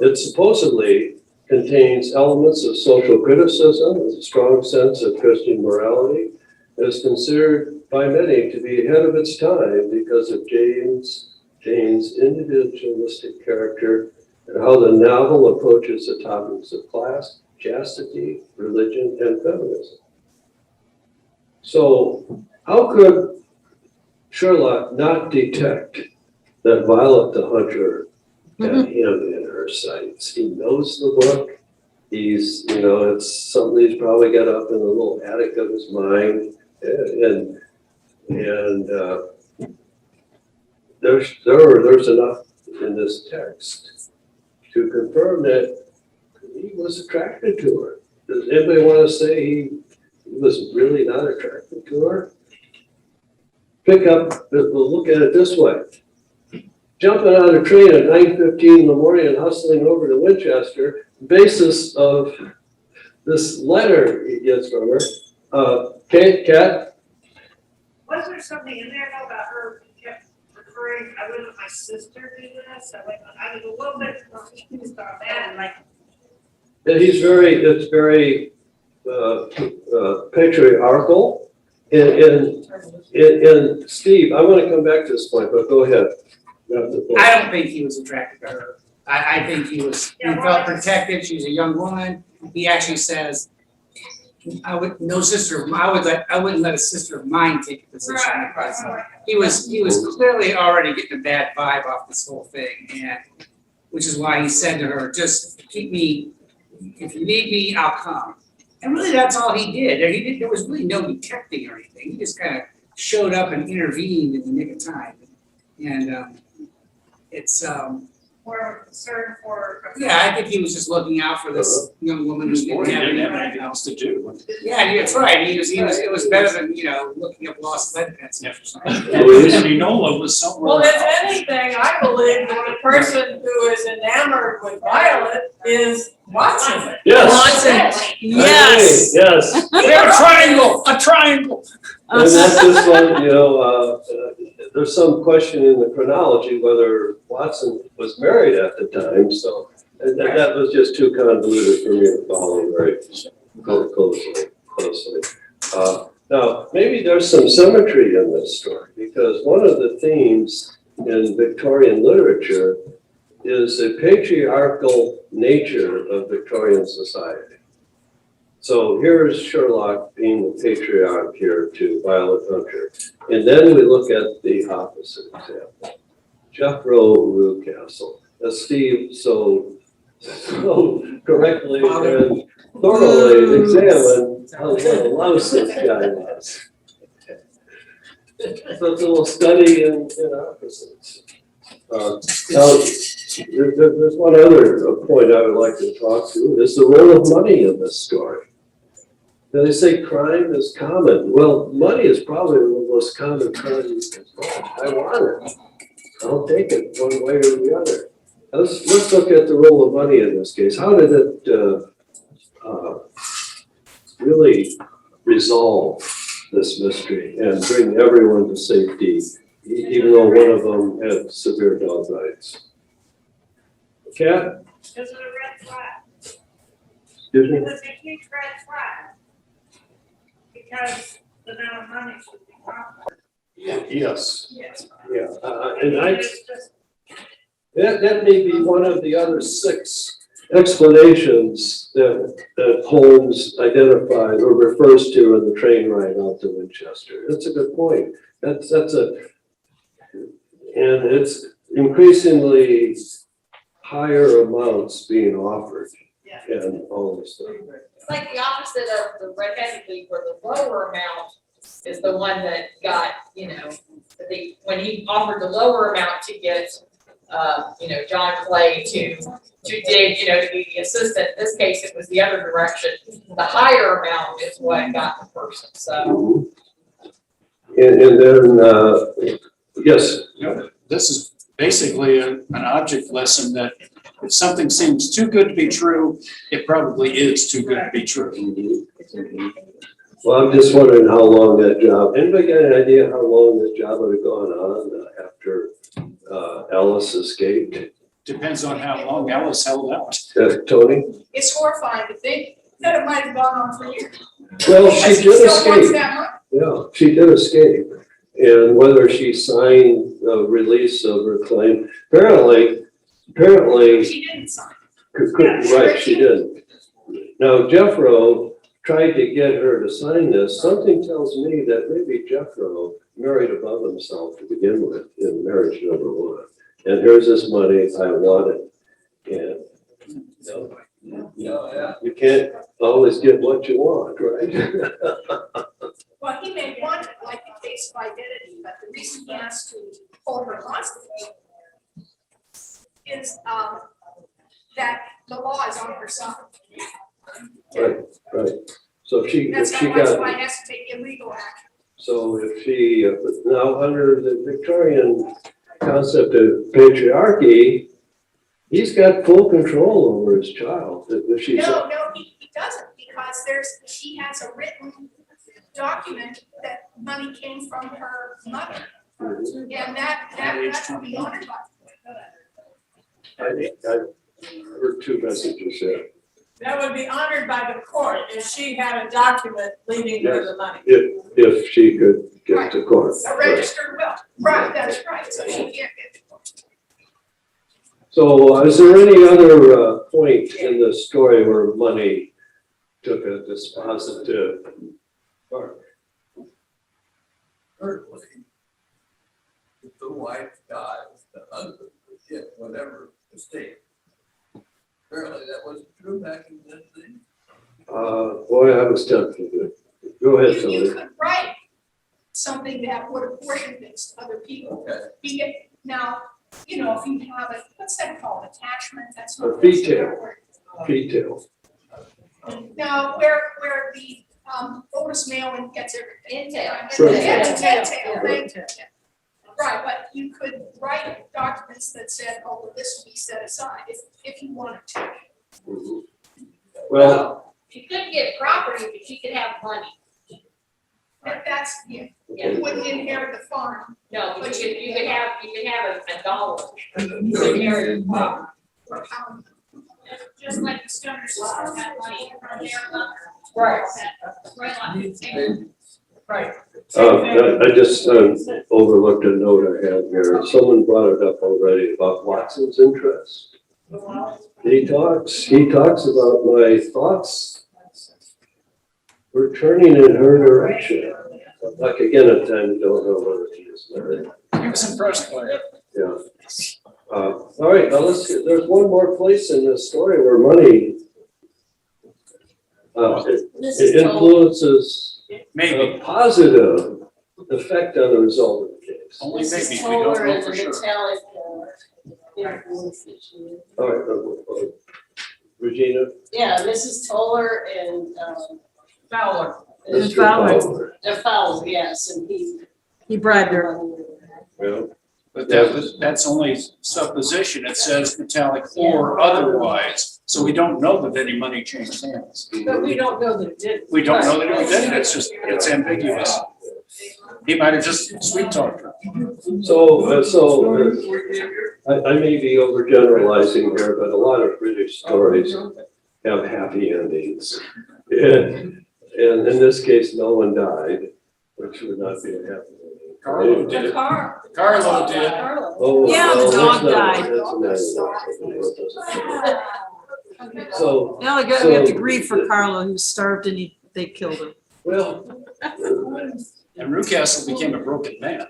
It supposedly contains elements of social criticism with a strong sense of Christian morality. It is considered by many to be ahead of its time because of Jane's individualistic character and how the novel approaches the topics of class, chastity, religion, and feminism. So how could Sherlock not detect that Violet the Hunter had him in her sights? He knows the book. He's, it's something he's probably got up in the little attic of his mind. And there's enough in this text to confirm that he was attracted to her. Does anybody want to say he was really not attracted to her? We'll look at it this way. Jumping on a train at 9:15 in the morning and hustling over to Winchester, basis of this letter he gets from her. Kat? Was there something in there though about her kept referring, I went with my sister to this, I was a little bit confused on that, and like. And it's very patriarchal. And Steve, I want to come back to this point, but go ahead. I don't think he was attracted to her. I think he felt protected. She's a young woman. He actually says, I wouldn't let a sister of mine take a position. Right. He was clearly already getting a bad vibe off this whole thing, and which is why he said to her, just keep me, if you need me, I'll come. And really that's all he did. There was really no detecting or anything. He just kind of showed up and intervened in the nick of time. And it's More concerned for. yeah, I think he was just looking out for this young woman who didn't have anything else to do. Yeah, that's right. It was better than, looking up lost lead pencils or something. Anthony Nola was somewhere. Well, if anything, I believe that the person who is enamored with Violet is Watson. Yes. Watson. Yes. Yes. We have a triangle. And that's this one, there's some question in the chronology whether Watson was married at the time, so that was just too convoluted for me to follow very closely. Now, maybe there's some symmetry in this story, because one of the themes in Victorian literature is the patriarchal nature of Victorian society. So here's Sherlock being the patriarch here to Violet Hunter. And then we look at the opposite example. Jeffro Rewcastle, as Steve so correctly and thoroughly examined how louse this guy was. So it's a little study in opposites. Now, there's one other point I would like to talk to, is the role of money in this story. Now they say crime is common. Well, money is probably the most common crime you can find. I want it. I'll take it one way or the other. Let's look at the role of money in this case. How did it really resolve this mystery and bring everyone to safety, even though one of them had severe dog bites? Kat? Is it a red flag? Excuse me? It was a huge red flag. Because the amount of money should be gone. Yes. Yeah, and that may be one of the other 6 explanations that Holmes identified or refers to in the train ride out to Winchester. That's a good point. And it's increasingly higher amounts being offered and all this stuff. It's like the opposite of the red-headed league, where the lower amount is the one that got, when he offered the lower amount to get, John Clay to dig, to be the assistant. In this case, it was the other direction. The higher amount is what got the person, so. And then, yes. This is basically an object lesson that if something seems too good to be true, it probably is too good to be true. Well, I'm just wondering how long that job, anybody got an idea how long that job would have gone on after Alice escaped? Depends on how long Alice held out. Tony? It's horrifying to think that it might have gone on for years. Well, she Because he did still wants escape. that money. Yeah, she did escape. And whether she signed a release of her claim, apparently. She didn't sign. Right, she did. Now, Jeffro tried to get her to sign this. Something tells me that maybe Jeffro married above himself to begin with in marriage number 1. And here's this money, I want it. And you can't always get what you want, right? Well, he may want it, like the case of identity, but the reason he has to hold her hostage is that the law is on her side. Right. So she That's why he has to take illegal action. So if she, now under the Victorian concept of patriarchy, he's got full control over his child. If she's No, he doesn't, because she has a written document that money came from her mother. And that would be honored by. I heard 2 messages there. That would be honored by the court if she had a document leaving her the money. If she could get to court. A registered will, right, that's right, so she can't get to court. So is there any other point in the story where money took a dispositive part? Certainly, if the wife dies, the husband would get whatever estate. Apparently that wasn't true back in the day. Boy, I was tempted to. Go ahead, You Tony. could write something that would apportion things to other people. Now, if you have a, what's that called, attachment, that's not. A detail. Now, where the oldest male gets everything. Right. Right, but you could write documents that said, oh, well, this will be set aside if you wanted to. Well, She couldn't get property, but she could have money. You wouldn't inherit the farm. No, but you could have a dollar. You could inherit a property. Just like the Stoners got money from their mother. Right. Right. I just overlooked a note I have here. Someone brought it up already about Watson's interest. He talks about my thoughts were turning in her direction. Like again, at times, don't know whether he is married. He was impressed by it. Yeah. All right, now let's see. There's one more place in this story where money it influences a positive effect on the result of the case. Only maybe, we don't know for sure. All right, Regina? Yeah, Mrs. Toller and Fowler. Mr. Fowler. Fowler, yes, and He bribed her. Well, But that's only supposition. It says metallic or otherwise. So we don't know that any money changed hands. But we don't know that it did. We don't know that it did. It's ambiguous. He might have just sweet talked her. I may be overgeneralizing here, but a lot of British stories have happy endings. And in this case, no one died, which would not be a happy ending. Carlo did it. Carlo did. Oh, Yeah, the well, dog that's died. So. Now we have to grieve for Carlo, who starved and they killed him. Well. And Newcastle became a broken man.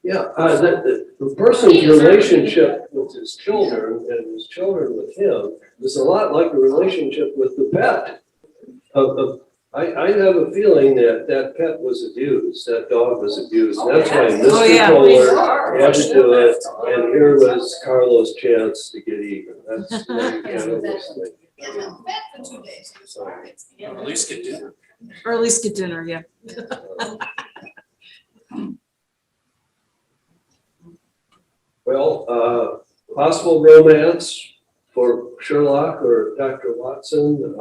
Yeah, the person's relationship with his children and his children with him is a lot like a relationship with the pet. I have a feeling that that pet was abused, that dog was abused. That's why Mr. Kohler had to do it, and here was Carlo's chance to get even. That's what you gotta listen. Or at least get dinner. Or at least get dinner, yeah. Well, possible romance for Sherlock or Dr. Watson,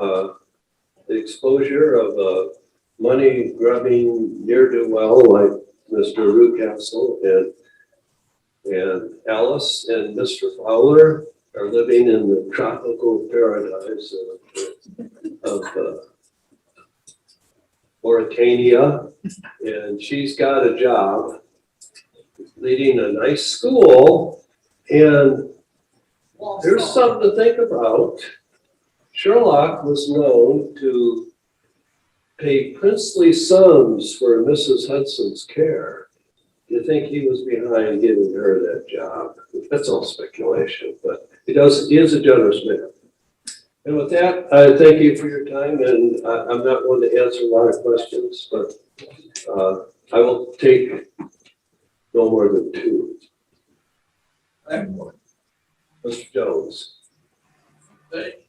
the exposure of a money grubbing ne'er-do-well like Mr. Newcastle and Alice and Mr. Fowler are living in the tropical paradise of Mauritania, and she's got a job leading a nice school, and there's something to think about. Sherlock was known to pay princely sums for Mrs. Hudson's care. Do you think he was behind giving her that job? That's all speculation, but he is a generous man. And with that, I thank you for your time, and I'm not one to answer a lot of questions, but I will take no more than two. I have one. Mr. Jones. The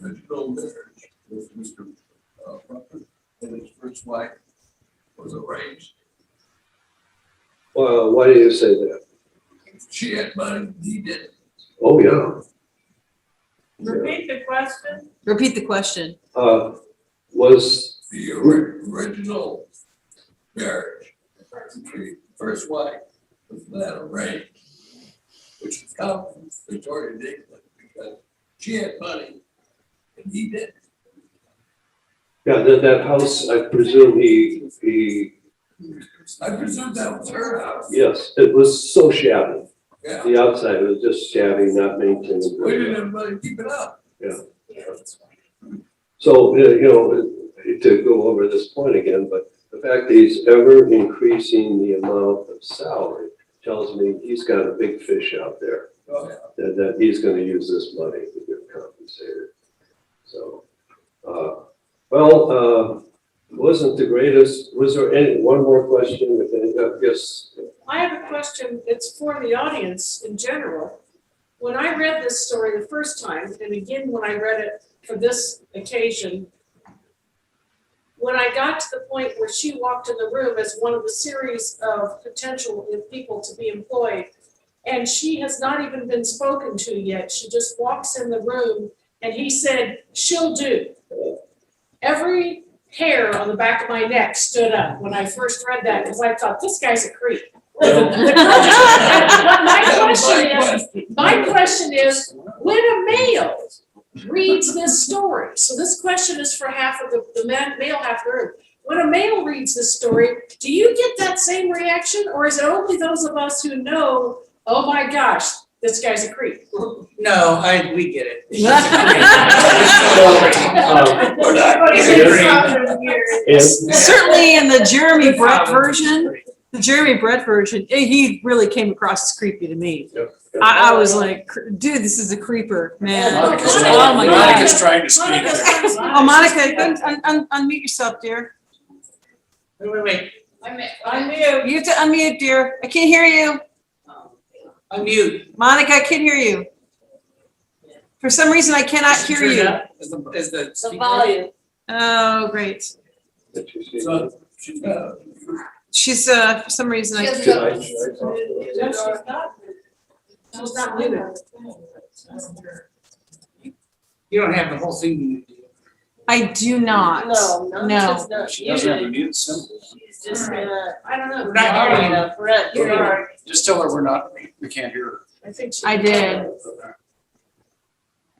original marriage with Mr. Ruppert and his first wife was arranged. Well, why do you say that? She had money, he didn't. Oh, yeah. Repeat the question. Repeat the question. Was The original marriage, the first wife was not arranged, which is common in Victorian England because she had money and he didn't. Yeah, that house, I presume he. I presume that was her house. Yes, it was so shabby. Yeah. The outside was just shabby, not maintained. We didn't have money to keep it up. Yeah. So, to go over this point again, but the fact that he's ever increasing the amount of salary tells me he's got a big fish out there. Oh, yeah. That he's gonna use this money to get compensated. So, wasn't the greatest, was there one more question? Yes. I have a question that's for the audience in general. When I read this story the first time, and again when I read it for this occasion, when I got to the point where she walked in the room as one of the series of potential people to be employed, and she has not even been spoken to yet, she just walks in the room and he said, "She'll do." Every hair on the back of my neck stood up when I first read that because I thought, this guy's a creep. My question is, when a male reads this story, so this question is for half of the male half of the room. When a male reads this story, do you get that same reaction, or is it only those of us who know, oh my gosh, this guy's a creep? No, we get it. Certainly in the Jeremy Brett version, he really came across as creepy to me. I was like, dude, this is a creeper, man. Oh my God. Monica's trying to speak. Oh, Monica, unmute yourself, dear. Wait. Unmute. You have to unmute, dear. I can't hear you. Unmute. Monica, I can't hear you. For some reason, I cannot hear you. Is the volume. Oh, great. She's for some reason She's not muted. You don't have the whole thing. I do not. No. She doesn't have a mute symbol. Just, I don't know. We're not hearing enough. Just tell her we can't hear her. I think I did.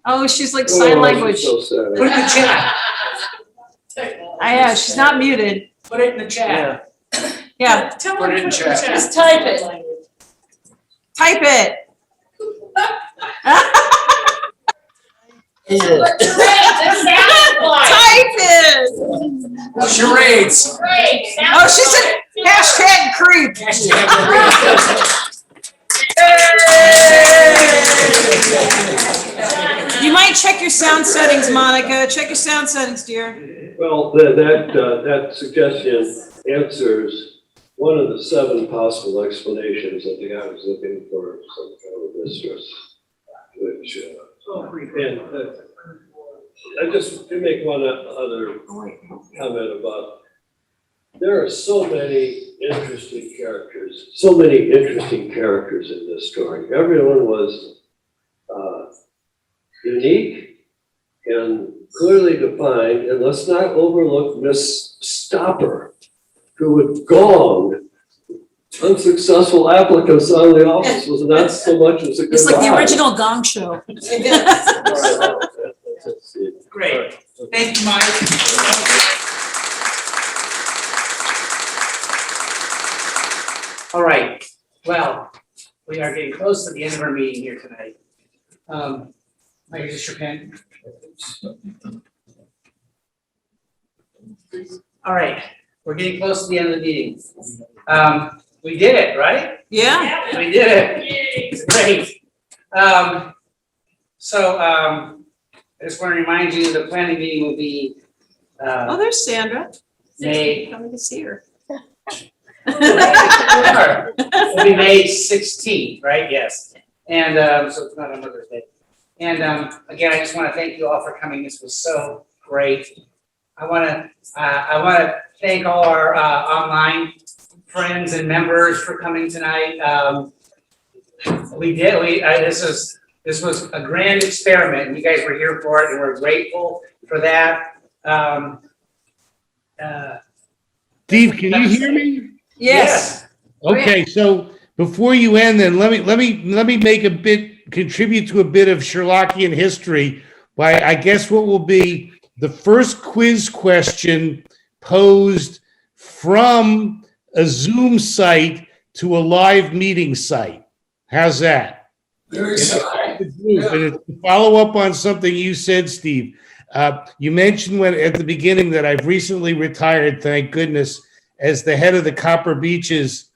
Oh, she's like sign language. So sad. Put it in the chat. Yeah, she's not muted. Put it in the chat. Yeah, Tell Put him it in to chat. Just type it. type it. Type it. Charades. Oh, she said hashtag creep. You might check your sound settings, Monica. Check your sound settings, dear. Well, that suggestion answers one of the 7 possible explanations that the guy was looking for some kind of mistress, which, and I just do make one other comment about, there are so many interesting characters in this story. Everyone was unique and clearly defined, and let's not overlook Miss Stopper, who would gong unsuccessful applicants out of the office, was not so much as a good It's like the vibe. original Gong Show. Great. Thank you, Mike. All right, well, we are getting close to the end of our meeting here tonight. Mike, is this your pen? All right, we're getting close to the end of the meeting. We did it, right? Yeah. We did it. Great. I just want to remind you, the planning meeting will be, Oh, there's Sandra. May. Coming to see her. It'll be May 16th, right? Yes. And so it's not on Mother's Day. And again, I just want to thank you all for coming. This was so great. I want to thank all our online friends and members for coming tonight. This was a grand experiment, and you guys were here for it, and we're grateful for that. Steve, can you hear me? Yes. Okay, so before you end, then let me make a bit, contribute to a bit of Sherlockian history by, I guess, what will be the first quiz question posed from a Zoom site to a live meeting site. How's that? Very exciting. And to follow up on something you said, Steve, you mentioned at the beginning that I've recently retired, thank goodness, as the head of the Copper Beeches,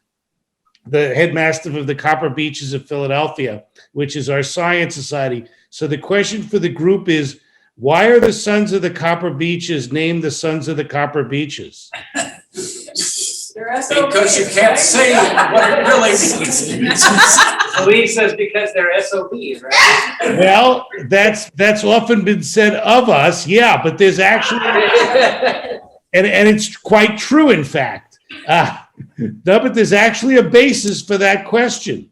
the headmaster of the Copper Beeches of Philadelphia, which is our science society. So the question for the group is, why are the Sons of the Copper Beeches named the Sons of the Copper Beeches? Because you can't say what it really means. Louise says because they're SOBs, right? Well, that's often been said of us, yeah, but there's actually, and it's quite true, in fact. No, but there's actually a basis for that question.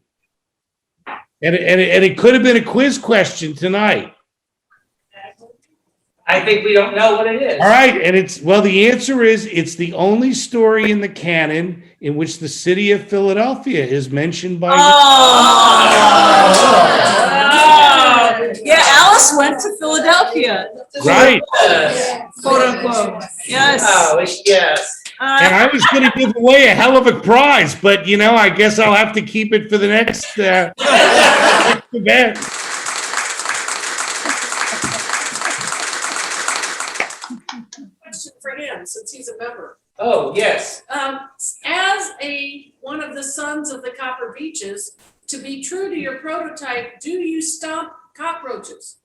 And it could have been a quiz question tonight. I think we don't know what it is. All right, and the answer is it's the only story in the canon in which the city of Philadelphia is mentioned by. Yeah, Alice went to Philadelphia. Right. Quote unquote. Yes. Oh, yes. And I was going to give away a hell of a prize, but I guess I'll have to keep it for the next event. Question for him, since he's a member. Oh, yes. As one of the sons of the Copper Beeches, to be true to your prototype, do you stomp cockroaches?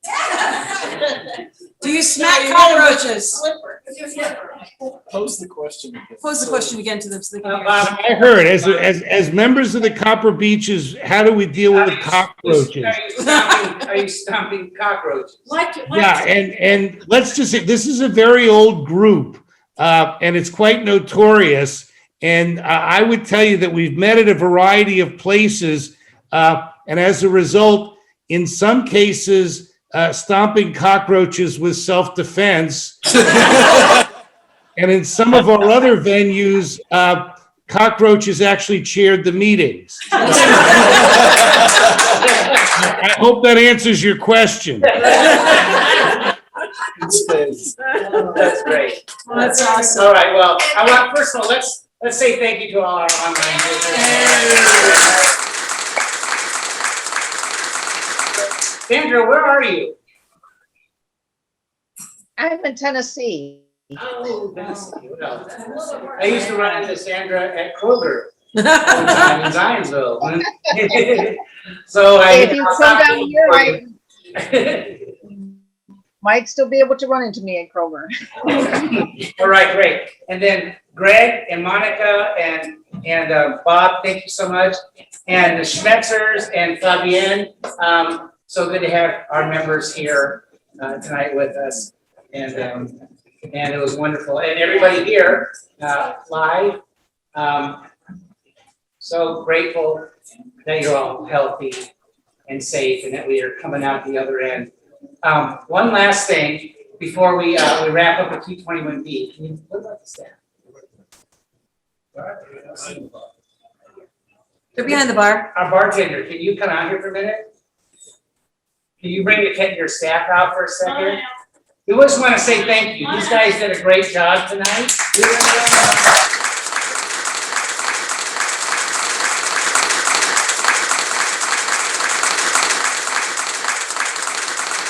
Do you smack cockroaches? Pose the question again. Pose the question again to them so they can hear. I heard, as members of the Copper Beeches, how do we deal with cockroaches? Are you stomping cockroaches? Yeah, and let's just say, this is a very old group, and it's quite notorious. And I would tell you that we've met at a variety of places, and as a result, in some cases, stomping cockroaches was self-defense. And in some of our other venues, cockroaches actually chaired the meetings. I hope that answers your question. That's great. That's awesome. All right, well, first of all, let's Let's say thank you to all our online visitors. Sandra, where are you? I'm in Tennessee. Oh, Tennessee. Well, I used to run into Sandra at Kroger in Zionsville. So If you come down here, I might still be able to run into me in Kroger. All right, great. And then Greg and Monica and Bob, thank you so much. And the Schmetzers and Fabienne, so good to have our members here tonight with us. And it was wonderful. And everybody here live. So grateful that you're all healthy and safe and that we are coming out the other end. One last thing before we wrap up the 221B. Can you, what about the staff? They're behind the bar. Our bartender, can you come out here for a minute? Can you bring your staff out for a second? We just want to say thank you. These guys did a great job tonight.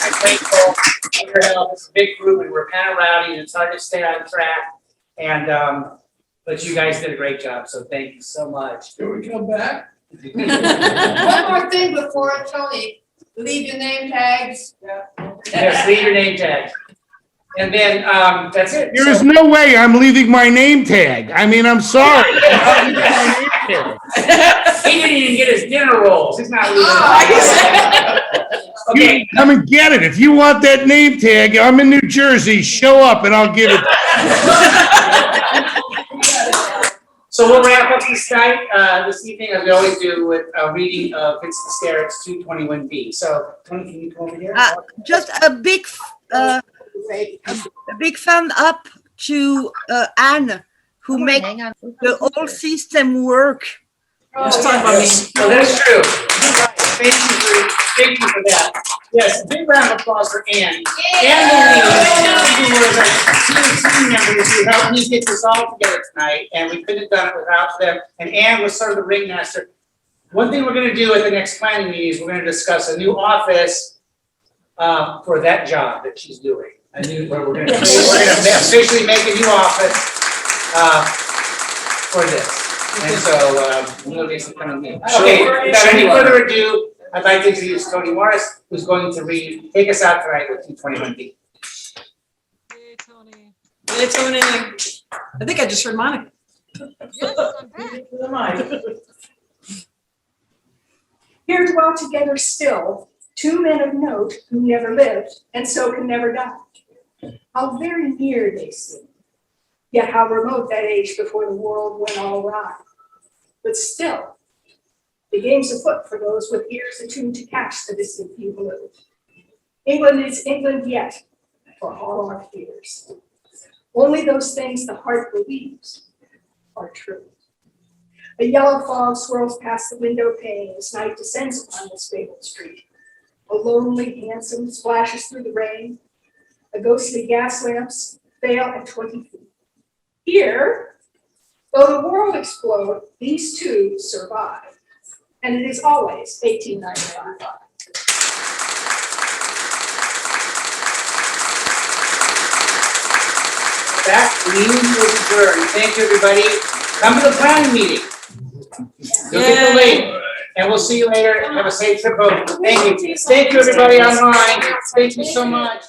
I'm grateful for your help. It's a big group and we're kind of rowdy and it's hard to stay on track. And but you guys did a great job, so thank you so much. Can we come back? One more thing before Tony, leave your name tags. Yes, leave your name tag. And then that's it. There is no way I'm leaving my name tag. I mean, I'm sorry. I'm leaving my name tag. He didn't even get his dinner rolls. He's not leaving. Okay. You come and get it. If you want that name tag, I'm in New Jersey. Show up and I'll give it. So we'll wrap up this night, this evening, as we always do, with a reading of Vincent Sterrett's 221B. So, Tony, can you come over here? Just a big thumb up to Anne, who made the whole system work. Let's talk about me. Oh, that's true. Thank you for that. Yes, a big round of applause for Anne. Anne who was a team members who helped me get this all together tonight, and we couldn't have done it without them. And Anne was sort of the ringmaster. One thing we're going to do at the next planning meeting is we're going to discuss a new office for that job that she's doing. We're going to officially make a new office for this. And so we'll get some kind of meeting. Okay, without any further ado, I'd like to introduce Tony Morris, who's going to take us out tonight with 221B. Hey, Tony. Hey, Tony. I think I just heard Monica. Yes, I'm back. Here dwell together still two men of note who never lived and so can never die. How very near they seem, yet how remote that age before the world went all awry. But still, the game's afoot for those with ears attuned to catch the distant bugle. England is England yet, for all our fears. Only those things the heart believes are true. A yellow fog swirls past the window pane as night descends upon this fabled street. A lonely hansom splashes through the rain. A ghostly gas lamps fail at 20 feet. Here, though the world explode, these two survive. And it is always 1895. That meeting is adjourned. Thank you, everybody. Come to the planning meeting. You'll get the link. And we'll see you later. Have a safe trip home. Thank you. Thank you, everybody online. Thank you so much.